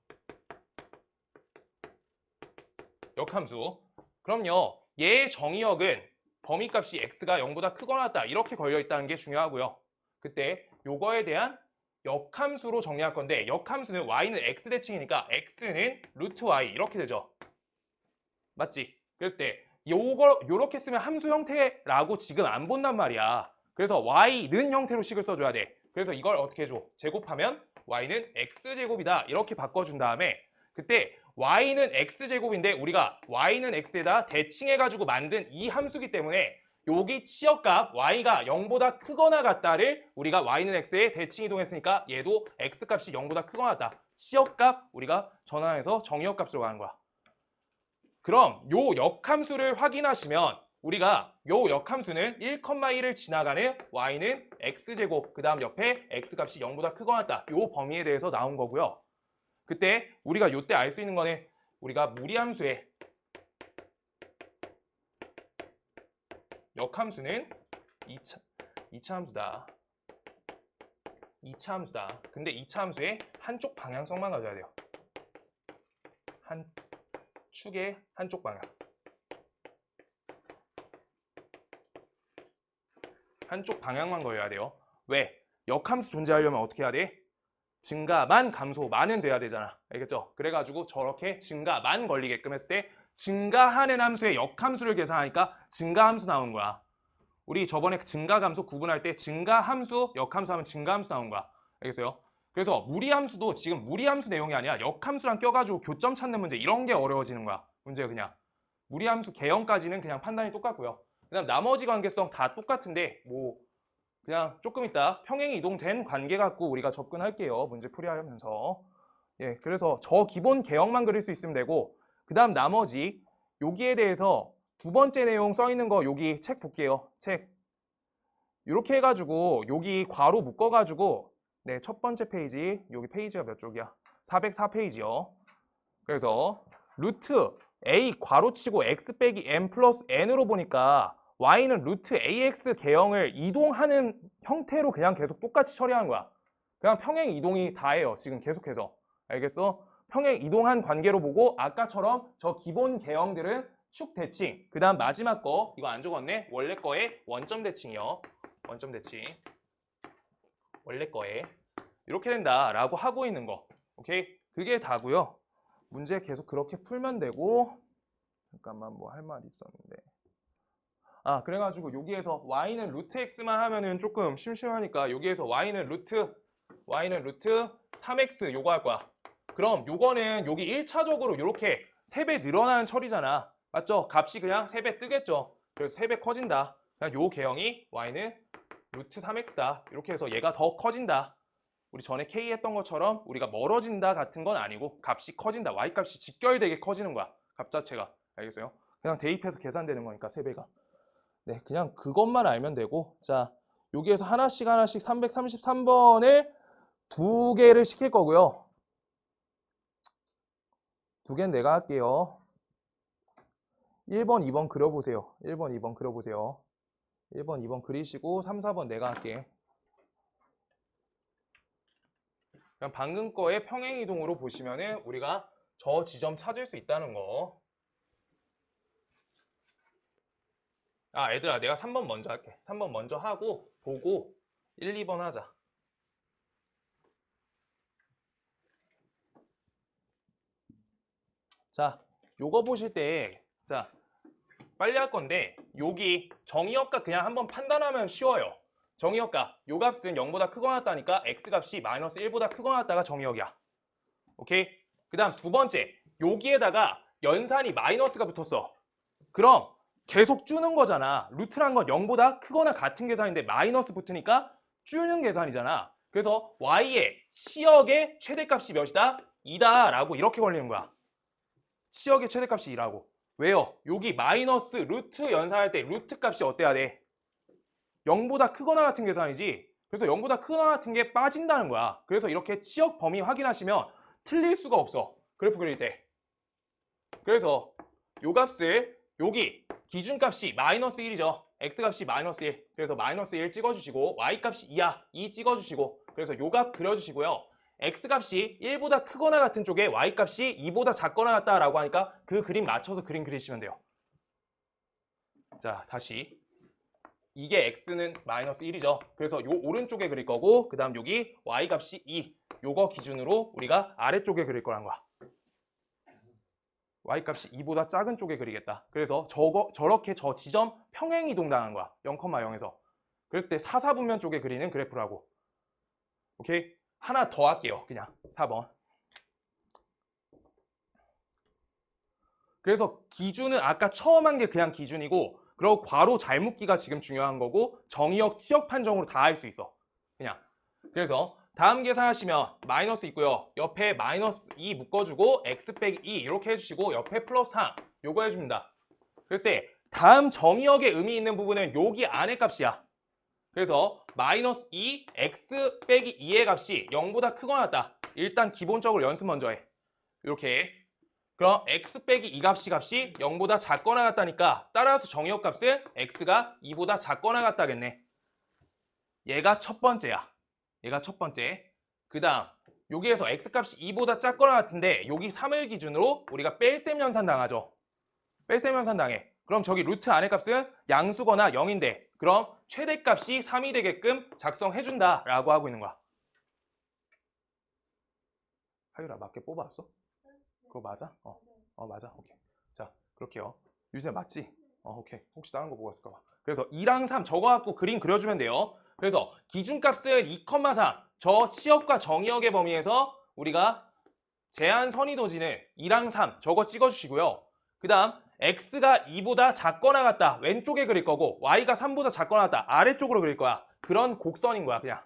역함수. 그럼요, 얘의 정의역은 범위값이 x가 0보다 크거나 같다 이렇게 걸려 있다는 게 중요하고요. 그때 요거에 대한 역함수로 정리할 건데 역함수는 y는 x 대칭이니까 x는 루트 y 이렇게 되죠. 맞지? 그랬을 때 요렇게 쓰면 함수 형태라고 지금 안 본단 말이야. 그래서 y는 형태로 식을 써줘야 돼. 그래서 이걸 어떻게 해줘? 제곱하면 y는 x제곱이다 이렇게 바꿔준 다음에 그때 y는 x제곱인데 우리가 y는 x에다 대칭해가지고 만든 이 함수기 때문에 여기 치역값 y가 0보다 크거나 같다를 우리가 y는 x에 대칭 이동했으니까 얘도 x값이 0보다 크거나 같다. 치역값 우리가 전환해서 정의역값으로 가는 거야. 그럼 요 역함수를 확인하시면 우리가 요 역함수는 1,1을 지나가는 y는 x제곱 그 다음 옆에 x값이 0보다 크거나 같다. 요 범위에 대해서 나온 거고요. 그때 우리가 요때 알 수 있는 거는 우리가 무리함수의 역함수는 2차 함수다. 2차 함수다. 근데 2차 함수의 한쪽 방향성만 가져야 돼요. 한 축의 한쪽 방향. 한쪽 방향만 걸려야 돼요. 왜? 역함수 존재하려면 어떻게 해야 돼? 증가만 감소만은 돼야 되잖아. 알겠죠? 그래가지고 저렇게 증가만 걸리게끔 했을 때 증가하는 함수의 역함수를 계산하니까 증가함수 나온 거야. 우리 저번에 증가감소 구분할 때 증가함수, 역함수 하면 증가함수 나온 거야. 알겠어요? 그래서 무리함수도 지금 무리함수 내용이 아니라 역함수랑 껴가지고 교점 찾는 문제 이런 게 어려워지는 거야. 문제가 그냥. 무리함수 개형까지는 그냥 판단이 똑같고요. 그다음 나머지 관계성 다 똑같은데 뭐 그냥 조금 이따 평행이 이동된 관계 갖고 우리가 접근할게요. 문제 풀이하면서. 예, 그래서 저 기본 개형만 그릴 수 있으면 되고 그다음 나머지 여기에 대해서 두 번째 내용 써 있는 거 여기 책 볼게요. 책. 이렇게 해가지고 여기 괄호 묶어가지고 네, 첫 번째 페이지 여기 페이지가 몇 쪽이야? 404페이지요. 그래서 루트 a 괄호치고 x 빼기 m 플러스 n으로 보니까 y는 루트 ax 개형을 이동하는 형태로 그냥 계속 똑같이 처리하는 거야. 그냥 평행 이동이 다예요. 지금 계속해서. 알겠어? 평행 이동한 관계로 보고 아까처럼 저 기본 개형들은 축 대칭. 그 다음 마지막 거 이거 안 적었네. 원래 거에 원점 대칭이요. 원점 대칭. 원래 거에 이렇게 된다라고 하고 있는 거. 오케이? 그게 다고요. 문제 계속 그렇게 풀면 되고 잠깐만 뭐 할 말이 있었는데 그래가지고 여기에서 y는 루트 x만 하면은 조금 심심하니까 여기에서 y는 루트 3x 요거 할 거야. 그럼 요거는 여기 1차적으로 이렇게 3배 늘어나는 처리잖아. 맞죠? 값이 그냥 3배 뜨겠죠. 그래서 3배 커진다. 그냥 요 개형이 y는 루트 3x다. 이렇게 해서 얘가 더 커진다. 우리 전에 k 했던 것처럼 우리가 멀어진다 같은 건 아니고 값이 커진다. y값이 직결되게 커지는 거야. 값 자체가. 알겠어요? 그냥 대입해서 계산되는 거니까 3배가. 네, 그냥 그것만 알면 되고 자, 여기에서 하나씩 333번을 2개를 시킬 거고요. 2개는 내가 할게요. 1번, 2번 그려보세요. 1번, 2번 그려보세요. 1번, 2번 그리시고 3, 4번 내가 할게. 그냥 방금 거의 평행이동으로 보시면은 우리가 저 지점 찾을 수 있다는 거. 얘들아 내가 3번 먼저 할게. 3번 먼저 하고 보고 1, 2번 하자. 자, 요거 보실 때 자, 빨리 할 건데 여기 정의역값 그냥 한번 판단하면 쉬워요. 정의역값 요 값은 0보다 크거나 같다니까 x값이 마이너스 1보다 크거나 같다가 정의역이야. 오케이? 그 다음 두 번째 여기에다가 연산이 마이너스가 붙었어. 그럼 계속 주는 거잖아. 루트란 건 0보다 크거나 같은 계산인데 마이너스 붙으니까 주는 계산이잖아. 그래서 y의 치역의 최대값이 몇이다? 2다 라고 이렇게 걸리는 거야. 치역의 최대값이 2라고. 왜요? 여기 마이너스 루트 연산할 때 루트 값이 어때야 돼? 0보다 크거나 같은 계산이지. 그래서 0보다 크거나 같은 게 빠진다는 거야. 그래서 이렇게 치역 범위 확인하시면 틀릴 수가 없어. 그래프 그릴 때. 그래서 요 값을 여기 기준값이 마이너스 1이죠. x값이 마이너스 1. 그래서 마이너스 1 찍어주시고 y값이 2야. 2 찍어주시고 그래서 요 값 그려주시고요. x값이 1보다 크거나 같은 쪽에 y값이 2보다 작거나 같다라고 하니까 그 그림 맞춰서 그림 그리시면 돼요. 자, 다시. 이게 x는 마이너스 1이죠. 그래서 요 오른쪽에 그릴 거고 그 다음 여기 y값이 2. 요거 기준으로 우리가 아래쪽에 그릴 거란 거야. y값이 2보다 작은 쪽에 그리겠다. 그래서 저렇게 저 지점 평행 이동 당한 거야. 0,0에서. 그랬을 때 4, 4분면 쪽에 그리는 그래프라고. 오케이? 하나 더 할게요. 그냥 4번. 그래서 기준은 아까 처음 한 게 그냥 기준이고 그리고 괄호 잘 묶기가 지금 중요한 거고 정의역, 치역 판정으로 다 할 수 있어. 그냥. 그래서 다음 계산하시면 마이너스 있고요. 옆에 마이너스 2 묶어주고 x 빼기 2 이렇게 해주시고 옆에 플러스 1 요거 해줍니다. 그럴 때 다음 정의역의 의미 있는 부분은 여기 안의 값이야. 그래서 마이너스 2 x 빼기 2의 값이 0보다 크거나 같다. 일단 기본적으로 연습 먼저 해. 이렇게. 그럼 x 빼기 2 값이 0보다 작거나 같다니까 따라서 정의역 값은 x가 2보다 작거나 같다겠네. 얘가 첫 번째야. 얘가 첫 번째. 그 다음 여기에서 x값이 2보다 작거나 같은데 여기 3을 기준으로 우리가 뺄셈 연산 당하죠. 뺄셈 연산 당해. 그럼 저기 루트 안의 값은 양수거나 0인데 그럼 최대값이 3이 되게끔 작성해준다 라고 하고 있는 거야. 하율아 맞게 뽑아왔어? 그거 맞아? 맞아. 오케이. 자 그렇게요. 유진아 맞지? 오케이. 혹시 다른 거 보고 왔을까 봐. 그래서 2랑 3 저거 갖고 그림 그려주면 돼요. 그래서 기준값은 2,4 저 치역과 정의역의 범위에서 우리가 제한 선이도진을 2랑 3 저거 찍어주시고요. 그 다음 x가 2보다 작거나 같다 왼쪽에 그릴 거고 y가 3보다 작거나 같다 아래쪽으로 그릴 거야. 그런 곡선인 거야. 그냥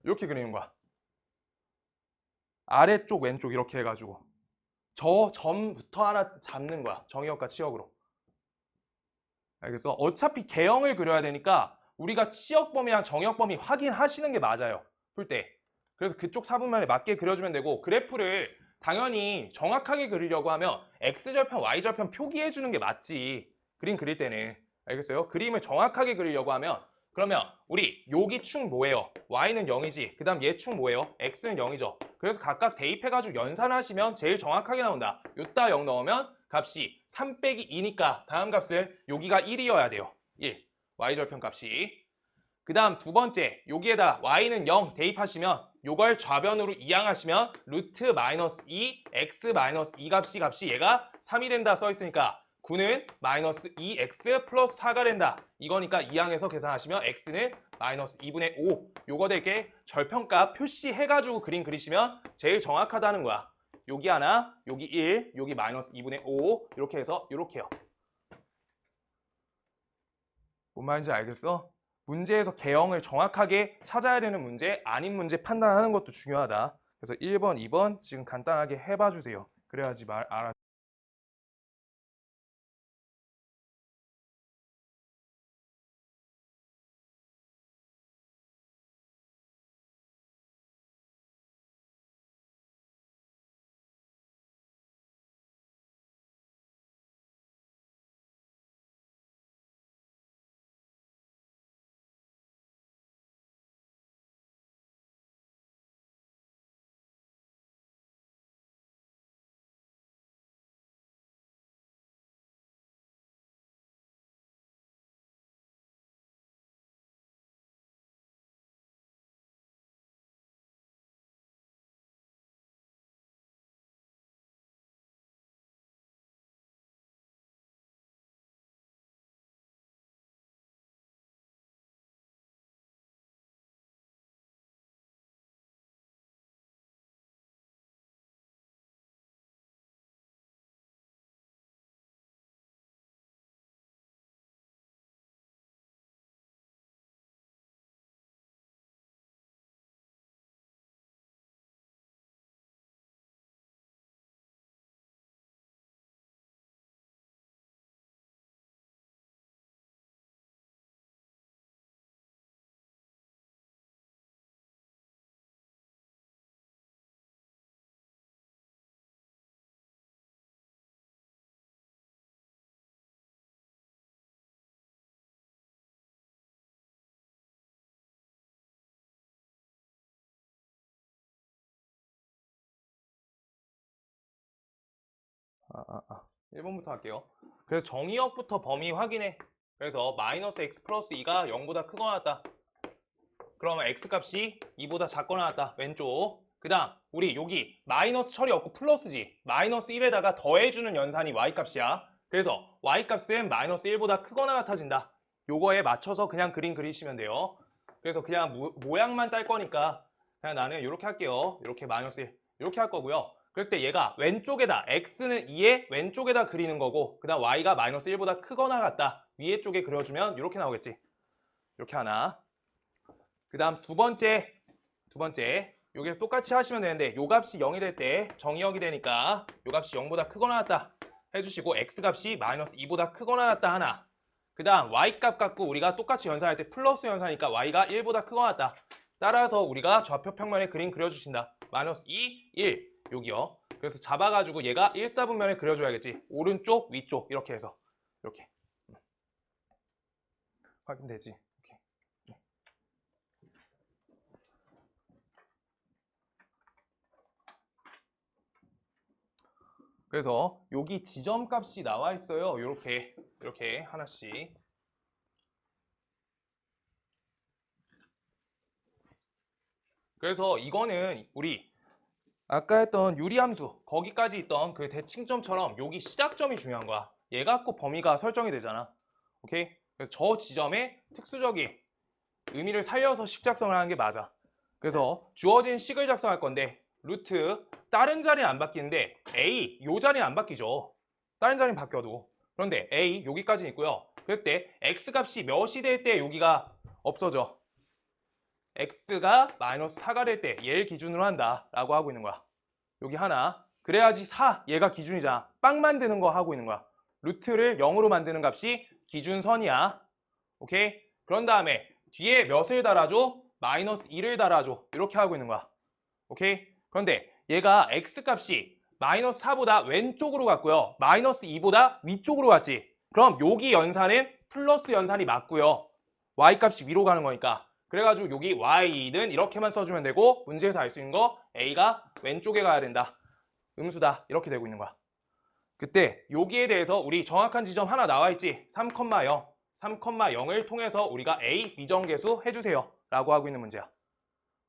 이렇게 그리는 거야. 아래쪽 왼쪽 이렇게 해가지고 저 점부터 하나 잡는 거야. 정의역과 치역으로. 알겠어? 어차피 개형을 그려야 되니까 우리가 치역 범위랑 정의역 범위 확인하시는 게 맞아요. 풀 때. 그래서 그쪽 사분면에 맞게 그려주면 되고 그래프를 당연히 정확하게 그리려고 하면 x절편, y절편 표기해 주는 게 맞지. 그림 그릴 때는. 알겠어요? 그림을 정확하게 그리려고 하면 그러면 우리 여기 축 뭐예요? y는 0이지. 그 다음 얘 축 뭐예요? x는 0이죠. 그래서 각각 대입해가지고 연산하시면 제일 정확하게 나온다. 요따 0 넣으면 값이 3 빼기 2니까 다음 값은 여기가 1이어야 돼요. 1. y절편 값이. 그 다음 두 번째 여기에다 y는 0 대입하시면 요걸 좌변으로 이항하시면 루트 마이너스 2 x 마이너스 2 값이 얘가 3이 된다 써있으니까 9는 마이너스 2x 플러스 4가 된다. 이거니까 이항해서 계산하시면 x는 마이너스 2분의 5 요거 되게 절편값 표시해가지고 그림 그리시면 제일 정확하다는 거야. 여기 하나, 여기 1, 여기 마이너스 2분의 5 이렇게 해서 이렇게요. 뭔 말인지 알겠어? 문제에서 개형을 정확하게 찾아야 되는 문제, 아닌 문제 판단하는 것도 중요하다. 그래서 1번, 2번 지금 간단하게 해봐 주세요. 그래야지 알아. 아, 아, 아. 1번부터 할게요. 그래서 정의역부터 범위 확인해. 그래서 마이너스 x 플러스 2가 0보다 크거나 같다. 그러면 x값이 2보다 작거나 같다. 왼쪽. 그 다음 우리 여기 마이너스 처리 없고 플러스지. 마이너스 1에다가 더해주는 연산이 y값이야. 그래서 y값은 마이너스 1보다 크거나 같아진다. 요거에 맞춰서 그냥 그림 그리시면 돼요. 그래서 그냥 모양만 딸 거니까 그냥 나는 이렇게 할게요. 이렇게 마이너스 1 이렇게 할 거고요. 그럴 때 얘가 왼쪽에다 x는 2의 왼쪽에다 그리는 거고 그 다음 y가 마이너스 1보다 크거나 같다. 위에 쪽에 그려주면 이렇게 나오겠지. 이렇게 하나. 그 다음 두 번째 여기서 똑같이 하시면 되는데 요 값이 0이 될 때 정의역이 되니까 요 값이 0보다 크거나 같다. 해주시고 x값이 마이너스 2보다 크거나 같다 하나. 그 다음 y값 갖고 우리가 똑같이 연산할 때 플러스 연산이니까 y가 1보다 크거나 같다. 따라서 우리가 좌표 평면에 그림 그려주신다. 마이너스 2, 1 여기요. 그래서 잡아가지고 얘가 1, 4분면에 그려줘야겠지. 오른쪽, 위쪽 이렇게 해서 이렇게 확인되지. 이렇게. 그래서 여기 지점값이 나와 있어요. 이렇게 하나씩. 그래서 이거는 우리 아까 했던 유리함수 거기까지 있던 그 대칭점처럼 여기 시작점이 중요한 거야. 얘 갖고 범위가 설정이 되잖아. 오케이? 그래서 저 지점에 특수적인 의미를 살려서 식 작성을 하는 게 맞아. 그래서 주어진 식을 작성할 건데 루트 다른 자리는 안 바뀌는데 a 요 자리는 안 바뀌죠. 다른 자리는 바뀌어도. 그런데 a 여기까지 있고요. 그랬을 때 x 값이 몇이 될 때 여기가 없어져. x가 마이너스 4가 될 때 얘를 기준으로 한다 라고 하고 있는 거야. 여기 하나. 그래야지 4 얘가 기준이잖아. 빵 만드는 거 하고 있는 거야. 루트를 0으로 만드는 값이 기준선이야. 오케이? 그런 다음에 뒤에 몇을 달아줘? 마이너스 2를 달아줘. 이렇게 하고 있는 거야. 오케이? 그런데 얘가 x값이 마이너스 4보다 왼쪽으로 갔고요. 마이너스 2보다 위쪽으로 갔지. 그럼 여기 연산은 플러스 연산이 맞고요. y값이 위로 가는 거니까. 그래가지고 여기 y는 이렇게만 써주면 되고 문제에서 알 수 있는 거 a가 왼쪽에 가야 된다. 음수다. 이렇게 되고 있는 거야. 그때 여기에 대해서 우리 정확한 지점 하나 나와 있지. 3,0. 3,0을 통해서 우리가 a 미정계수 해주세요. 라고 하고 있는 문제야.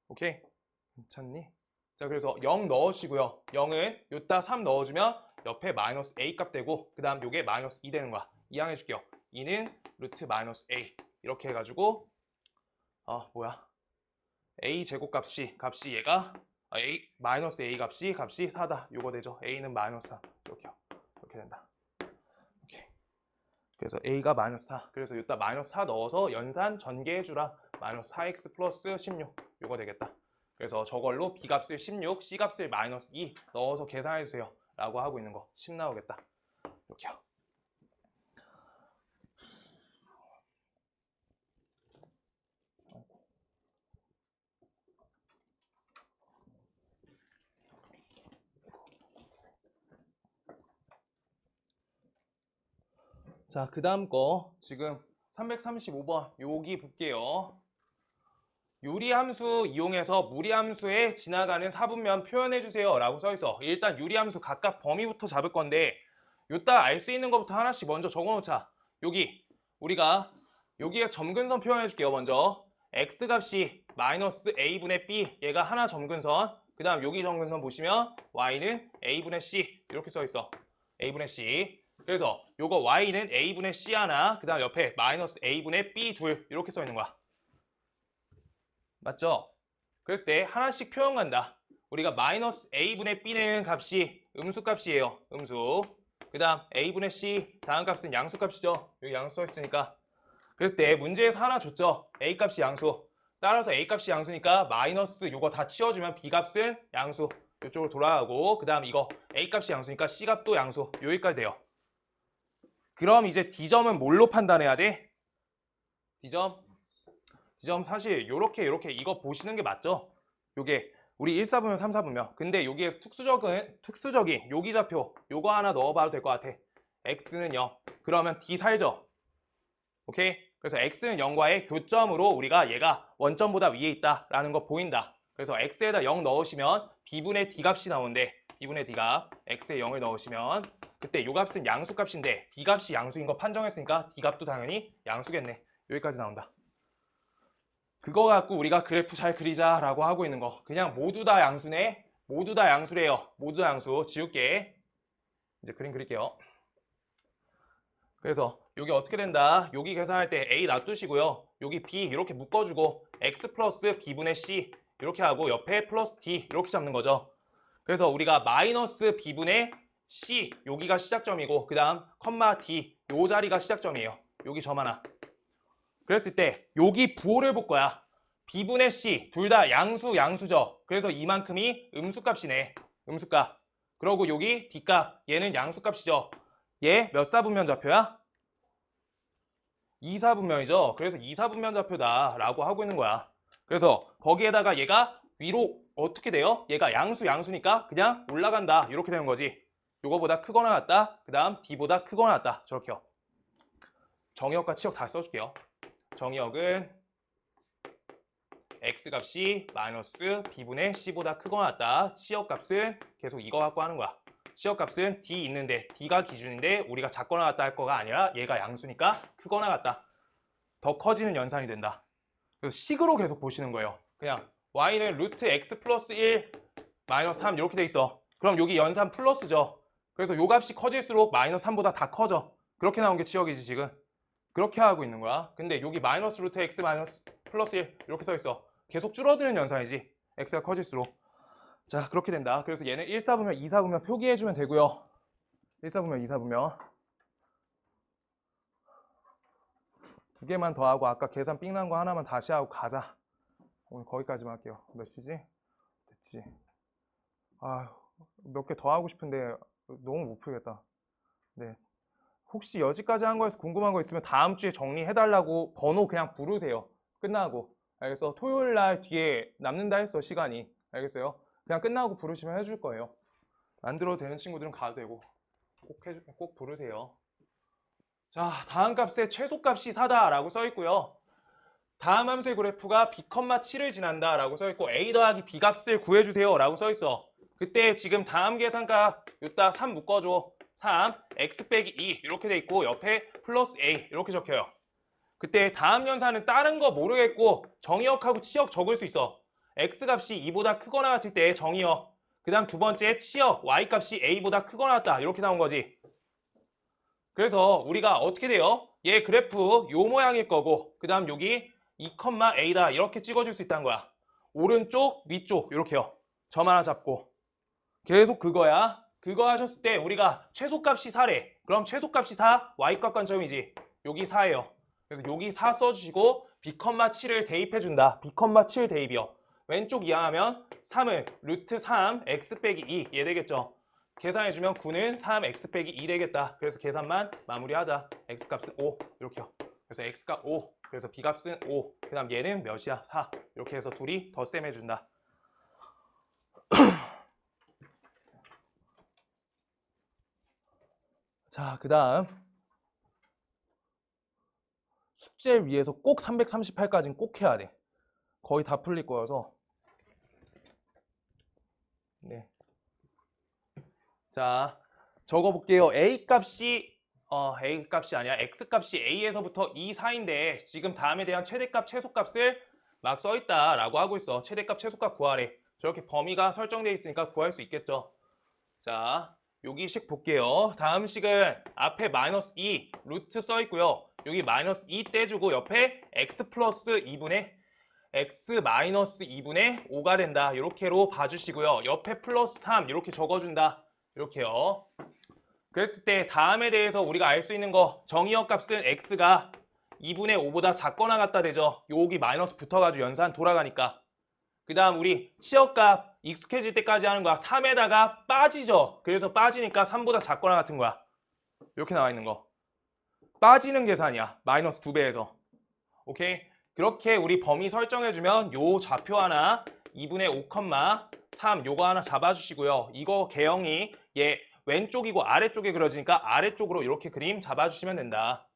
오케이? 괜찮니? 자, 그래서 0 넣으시고요. 0은 요따 3 넣어주면 옆에 마이너스 a 값 되고 그 다음 요게 마이너스 2 되는 거야. 이항해 줄게요. 2는 루트 마이너스 a 이렇게 해가지고 a 제곱값이 얘가 a 마이너스 a 값이 4다. 요거 되죠. a는 마이너스 4 이렇게 된다. 오케이. 그래서 a가 마이너스 4. 그래서 여기다 마이너스 4 넣어서 연산 전개해주라. 마이너스 4x 플러스 16 요거 되겠다. 그래서 저걸로 b 값을 16, c 값을 마이너스 2 넣어서 계산해주세요. 라고 하고 있는 거. 10 나오겠다. 이렇게요. 자, 그 다음 거 지금 335번 여기 볼게요. 유리함수 이용해서 무리함수에 지나가는 사분면 표현해주세요 라고 써있어. 일단 유리함수 각각 범위부터 잡을 건데 요따 알 수 있는 것부터 하나씩 먼저 적어놓자. 우리가 여기에 점근선 표현해줄게요. 먼저 x값이 마이너스 a분의 b 얘가 하나 점근선. 그 다음 여기 점근선 보시면 y는 a분의 c 이렇게 써있어. a분의 c. 그래서 요거 y는 a분의 c 하나 그 다음 옆에 마이너스 a분의 b 둘 이렇게 써있는 거야. 맞죠? 그랬을 때 하나씩 표현 간다. 우리가 마이너스 a분의 b는 값이 음수값이에요. 음수. 그 다음 a분의 c 다음 값은 양수값이죠. 여기 양수 써있으니까. 그랬을 때 문제에서 하나 줬죠. a값이 양수. 따라서 a값이 양수니까 마이너스 요거 다 치워주면 b값은 양수. 이쪽으로 돌아가고 그 다음 이거 a값이 양수니까 c값도 양수. 여기까지 돼요. 그럼 이제 d점은 뭘로 판단해야 돼? d점 사실 요렇게 이거 보시는 게 맞죠? 요게 우리 1, 4분면 3, 4분면 근데 여기에서 특수적인 요기좌표 요거 하나 넣어봐도 될 것 같아. x는 0 그러면 d 살죠? 오케이? 그래서 x는 0과의 교점으로 우리가 얘가 원점보다 위에 있다 라는 거 보인다. 그래서 x에다 0 넣으시면 b분의 d 값이 나오는데 b분의 d가 x에 0을 넣으시면 그때 요 값은 양수값인데 b 값이 양수인 거 판정했으니까 d 값도 당연히 양수겠네. 여기까지 나온다. 그거 갖고 우리가 그래프 잘 그리자라고 하고 있는 거. 그냥 모두 다 양수네. 모두 다 양수래요. 모두 다 양수. 지울게. 이제 그림 그릴게요. 그래서 여기 어떻게 된다. 여기 계산할 때 a 놔두시고요. 여기 b 이렇게 묶어주고 x 플러스 b분의 c 이렇게 하고 옆에 플러스 d 이렇게 잡는 거죠. 그래서 우리가 마이너스 b분의 c 여기가 시작점이고 그 다음 컴마 d 요 자리가 시작점이에요. 여기 점 하나. 그랬을 때 여기 부호를 볼 거야. b분의 c 둘 다 양수죠. 그래서 이만큼이 음수값이네. 음수값. 그러고 여기 d값 얘는 양수값이죠. 얘 몇 사분면 좌표야? 2사분면이죠. 그래서 2사분면 좌표다라고 하고 있는 거야. 그래서 거기에다가 얘가 위로 어떻게 돼요? 얘가 양수니까 그냥 올라간다. 이렇게 되는 거지. 요거보다 크거나 같다. 그 다음 D보다 크거나 같다. 저렇게요. 정의역과 치역 다 써줄게요. 정의역은 X값이 마이너스 B분의 C보다 크거나 같다. 치역값은 계속 이거 갖고 하는 거야. 치역값은 D 있는데 D가 기준인데 우리가 작거나 같다 할 거가 아니라 얘가 양수니까 크거나 같다. 더 커지는 연산이 된다. 그래서 식으로 계속 보시는 거예요. 그냥 y는 루트 x 플러스 1 마이너스 3 이렇게 돼 있어. 그럼 여기 연산 플러스죠. 그래서 요 값이 커질수록 마이너스 3보다 다 커져. 그렇게 나온 게 치역이지 지금. 그렇게 하고 있는 거야. 근데 여기 마이너스 루트 x 마이너스 플러스 1 이렇게 써 있어. 계속 줄어드는 연산이지. x가 커질수록. 자, 그렇게 된다. 그래서 얘는 1사분면, 2사분면 표기해주면 되고요. 1사분면, 2사분면. 두 개만 더 하고 아까 계산 삥 난 거 하나만 다시 하고 가자. 오늘 거기까지만 할게요. 몇 시지? 됐지. 아, 몇 개 더 하고 싶은데 너무 못 풀겠다. 네. 혹시 여기까지 한 거에서 궁금한 거 있으면 다음 주에 정리해달라고 번호 그냥 부르세요. 끝나고. 알겠어? 토요일 날 뒤에 남는다 했어, 시간이. 알겠어요? 그냥 끝나고 부르시면 해줄 거예요. 안 들어도 되는 친구들은 가도 되고. 꼭 부르세요. 자, 다음 값에 최소값이 4다라고 써 있고요. 다음 함수의 그래프가 b, 7을 지난다 라고 써 있고 a 더하기 b 값을 구해주세요 라고 써 있어. 그때 지금 다음 계산값 여기다 3 묶어줘. 3 x 빼기 2 이렇게 돼 있고 옆에 플러스 a 이렇게 적혀요. 그때 다음 연산은 다른 거 모르겠고 정의역하고 치역 적을 수 있어. x 값이 2보다 크거나 같을 때 정의역, 그 다음 두 번째 치역 y 값이 a보다 크거나 같다 이렇게 나온 거지. 그래서 우리가 어떻게 돼요? 얘 그래프 요 모양일 거고 그 다음 여기 2,a다 이렇게 찍어줄 수 있다는 거야. 오른쪽 위쪽 이렇게요. 점 하나 잡고 계속 그거야. 그거 하셨을 때 우리가 최소값이 4래. 그럼 최소값이 4 y값 관점이지. 여기 4예요. 그래서 여기 4 써주시고 b, 7을 대입해준다. b, 7 대입이요. 왼쪽 이항하면 3을 루트 3 x 빼기 2 얘 되겠죠. 계산해주면 9는 3x 빼기 2 되겠다. 그래서 계산만 마무리하자. x값은 5 이렇게요. 그래서 x값 5 그래서 b값은 5 그 다음 얘는 몇이야? 4 이렇게 해서 둘이 덧셈 해준다. 자, 그 다음 숙제 위에서 꼭 338까지는 꼭 해야 돼. 거의 다 풀릴 거여서. 네. 자, 적어볼게요. A값이 아니라 X값이 A에서부터 2, 4인데 지금 다음에 대한 최대값, 최소값을 막 써있다라고 하고 있어. 최대값, 최소값 구하래. 저렇게 범위가 설정되어 있으니까 구할 수 있겠죠. 자, 여기 식 볼게요. 다음 식은 앞에 마이너스 2 루트 써있고요. 여기 마이너스 2 떼주고 옆에 x 플러스 2분의 x 마이너스 2분의 5가 된다. 이렇게로 봐주시고요. 옆에 플러스 3 이렇게 적어준다. 이렇게요. 그랬을 때 다음에 대해서 우리가 알 수 있는 거 정의역 값은 x가 2분의 5보다 작거나 같다 되죠. 여기 마이너스 붙어가지고 연산 돌아가니까. 그 다음 우리 치역값 익숙해질 때까지 하는 거야. 3에다가 빠지죠. 그래서 빠지니까 3보다 작거나 같은 거야. 이렇게 나와 있는 거. 빠지는 계산이야. 마이너스 2배에서. 오케이? 그렇게 우리 범위 설정해주면 요 좌표 하나 2분의 5,3 요거 하나 잡아주시고요. 이거 개형이 얘 왼쪽이고 아래쪽에 그려지니까 아래쪽으로 이렇게 그림 잡아주시면 된다.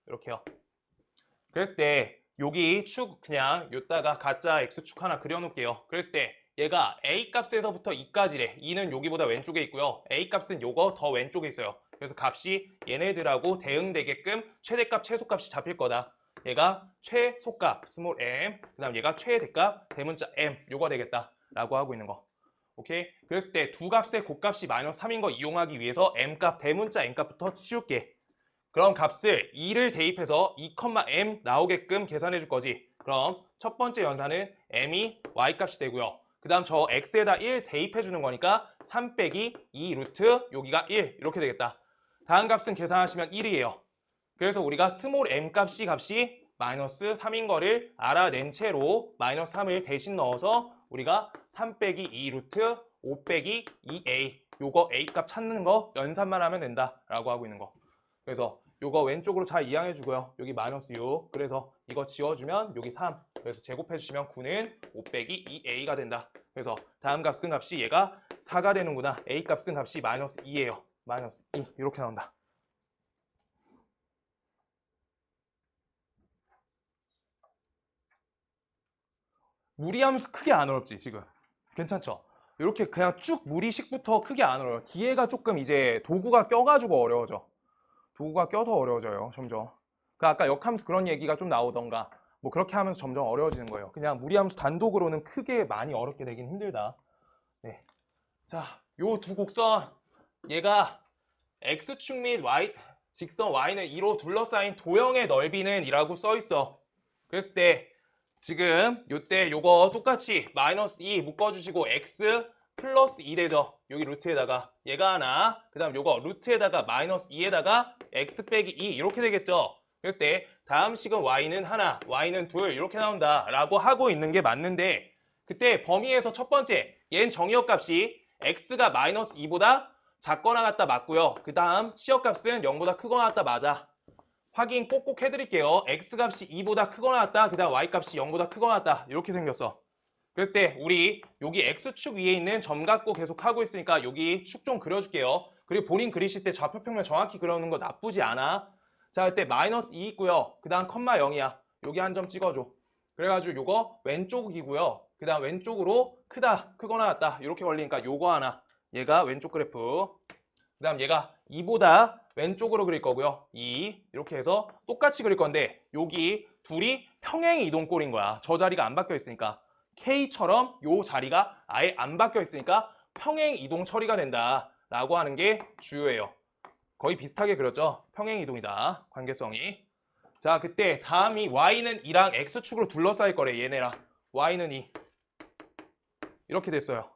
이렇게요. 그랬을 때 여기 축 그냥 요따가 가짜 x축 하나 그려놓을게요. 그랬을 때 얘가 a값에서부터 2까지래. 2는 여기보다 왼쪽에 있고요. a값은 요거 더 왼쪽에 있어요. 그래서 값이 얘네들하고 대응되게끔 최대값, 최소값이 잡힐 거다. 얘가 최소값 스몰 m, 그 다음 얘가 최대값 대문자 m 요거 되겠다 라고 하고 있는 거. 오케이? 그랬을 때 두 값의 곱값이 마이너스 3인 거 이용하기 위해서 m값 대문자 m값부터 치울게. 그럼 값을 2를 대입해서 2,m 나오게끔 계산해 줄 거지. 그럼 첫 번째 연산은 m이 y값이 되고요. 그 다음 저 x에다 1 대입해 주는 거니까 3 빼기 2 루트 여기가 1 이렇게 되겠다. 다음 값은 계산하시면 1이에요. 그래서 우리가 스몰 m 값이 마이너스 3인 거를 알아낸 채로 마이너스 3을 대신 넣어서 우리가 3 빼기 2 루트 5 빼기 2a 요거 A 값 찾는 거 연산만 하면 된다라고 하고 있는 거. 그래서 요거 왼쪽으로 잘 이항해 주고요. 여기 마이너스 6. 그래서 이거 지워주면 여기 3. 그래서 제곱해 주시면 9는 5 빼기 2A가 된다. 그래서 다음 값 쓴 값이 얘가 4가 되는구나. A 값 쓴 값이 마이너스 2예요. 마이너스 2 이렇게 나온다. 무리함수 크게 안 어렵지 지금. 괜찮죠? 이렇게 그냥 쭉 무리식부터 크게 안 어려워요. 뒤에가 조금 이제 도구가 껴가지고 어려워져. 도구가 껴서 어려워져요 점점. 그 아까 역함수 그런 얘기가 좀 나오던가 뭐 그렇게 하면서 점점 어려워지는 거예요. 그냥 무리함수 단독으로는 크게 많이 어렵게 되긴 힘들다. 네. 자, 요 두 곡선 얘가 x축 및 y 직선 y는 2로 둘러싸인 도형의 넓이는 이라고 써 있어. 그랬을 때 지금 요때 요거 똑같이 마이너스 2 묶어주시고 x 플러스 2 되죠. 여기 루트에다가 얘가 하나, 그 다음 요거 루트에다가 마이너스 2에다가 x 빼기 2 이렇게 되겠죠. 그럴 때 다음 식은 y는 하나, y는 둘 이렇게 나온다 라고 하고 있는 게 맞는데 그때 범위에서 첫 번째 얘는 정의역 값이 x가 마이너스 2보다 작거나 같다 맞고요. 그 다음 치역 값은 0보다 크거나 같다 맞아. 확인 꼭꼭 해드릴게요. x값이 2보다 크거나 같다. 그 다음 y값이 0보다 크거나 같다. 이렇게 생겼어. 그랬을 때 우리 여기 x축 위에 있는 점 갖고 계속 하고 있으니까 여기 축 좀 그려줄게요. 그리고 본인 그리실 때 좌표평면 정확히 그려놓는 거 나쁘지 않아. 자, 그때 마이너스 2 있고요. 그 다음 컴마 0이야. 여기 한 점 찍어줘. 그래가지고 요거 왼쪽이고요. 그 다음 왼쪽으로 크다, 크거나 같다. 이렇게 걸리니까 요거 하나. 얘가 왼쪽 그래프. 그 다음 얘가 2보다 왼쪽으로 그릴 거고요. 2 이렇게 해서 똑같이 그릴 건데 여기 둘이 평행 이동꼴인 거야. 저 자리가 안 바뀌어 있으니까. K처럼 요 자리가 아예 안 바뀌어 있으니까 평행 이동 처리가 된다 라고 하는 게 주요해요. 거의 비슷하게 그렸죠? 평행 이동이다. 관계성이. 자, 그때 다음이 Y는 2랑 X축으로 둘러싸일 거래. 얘네랑. Y는 2. 이렇게 됐어요.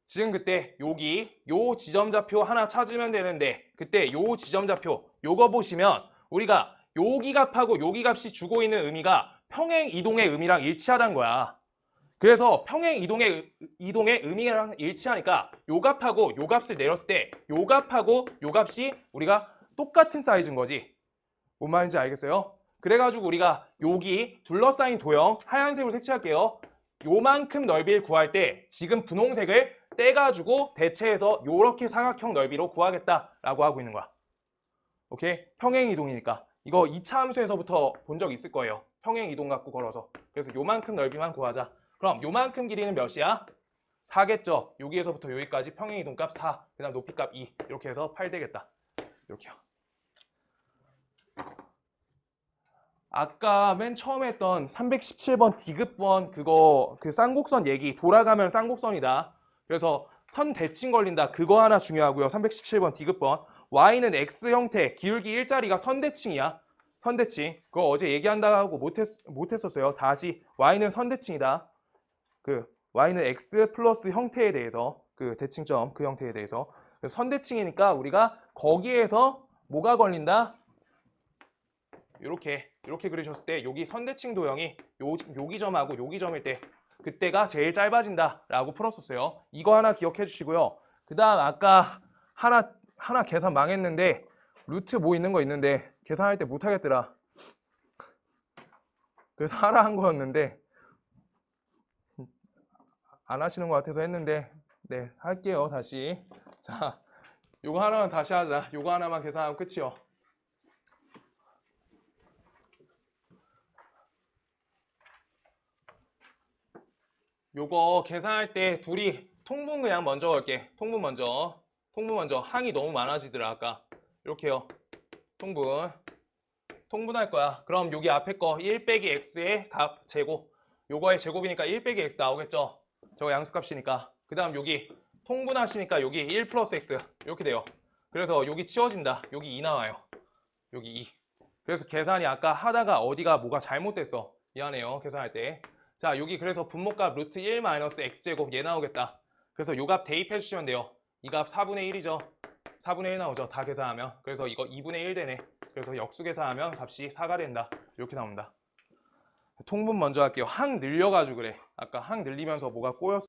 지금 그때 여기 요 지점좌표 하나 찾으면 되는데 그때 요 지점좌표 요거 보시면 우리가 여기 값하고 여기 값이 주고 있는 의미가 평행 이동의 의미랑 일치하다는 거야. 그래서 평행 이동의 의미랑 일치하니까 요 값하고 요 값을 내렸을 때 요 값하고 요 값이 우리가 똑같은 사이즈인 거지. 뭔 말인지 알겠어요? 그래가지고 우리가 여기 둘러싸인 도형 하얀색으로 색칠할게요. 요만큼 넓이를 구할 때 지금 분홍색을 떼가지고 대체해서 요렇게 사각형 넓이로 구하겠다라고 하고 있는 거야. 오케이? 평행 이동이니까. 이거 2차 함수에서부터 본 적 있을 거예요. 평행 이동 갖고 걸어서. 그래서 요만큼 넓이만 구하자. 그럼 요만큼 길이는 몇이야? 4겠죠. 여기에서부터 여기까지 평행 이동 값 4, 그 다음 높이 값 2. 이렇게 해서 8 되겠다. 이렇게요. 아까 맨 처음에 했던 317번 디귿번 그거 그 쌍곡선 얘기 돌아가면 쌍곡선이다. 그래서 선 대칭 걸린다. 그거 하나 중요하고요. 317번 디귿번. y는 x 형태 기울기 1자리가 선대칭이야. 선대칭. 그거 어제 얘기한다고 못했었어요. 다시 y는 선대칭이다. 그 y는 x 플러스 형태에 대해서 그 대칭점 그 형태에 대해서 선대칭이니까 우리가 거기에서 뭐가 걸린다? 이렇게 그리셨을 때 여기 선대칭 도형이 여기 점하고 여기 점일 때 그때가 제일 짧아진다 라고 풀었었어요. 이거 하나 기억해 주시고요. 그 다음 아까 하나 계산 망했는데 루트 뭐 있는 거 있는데 계산할 때 못하겠더라. 그래서 하라 한 거였는데 안 하시는 것 같아서 했는데 네 할게요. 다시. 자, 요거 하나만 다시 하자. 요거 하나만 계산하면 끝이요. 요거 계산할 때 둘이 통분 그냥 먼저 걸게. 통분 먼저. 항이 너무 많아지더라 아까. 이렇게요. 통분할 거야. 그럼 여기 앞에 거 1 빼기 x의 값 제곱. 요거의 제곱이니까 1 빼기 x 나오겠죠. 저거 양수값이니까. 그 다음 여기 통분하시니까 여기 1 플러스 x 이렇게 돼요. 그래서 여기 치워진다. 여기 2 나와요. 여기 2. 그래서 계산이 아까 하다가 어디가 뭐가 잘못됐어. 미안해요. 계산할 때. 자, 여기 그래서 분모값 루트 1 마이너스 x제곱 얘 나오겠다. 그래서 요 값 대입해 주시면 돼요. 이 값 4분의 1이죠. 4분의 1 나오죠. 다 계산하면. 그래서 이거 2분의 1 되네. 그래서 역수 계산하면 값이 4가 된다. 이렇게 나옵니다. 통분 먼저 할게요. 항 늘려가지고 그래. 아까 항 늘리면서 뭐가 꼬였어.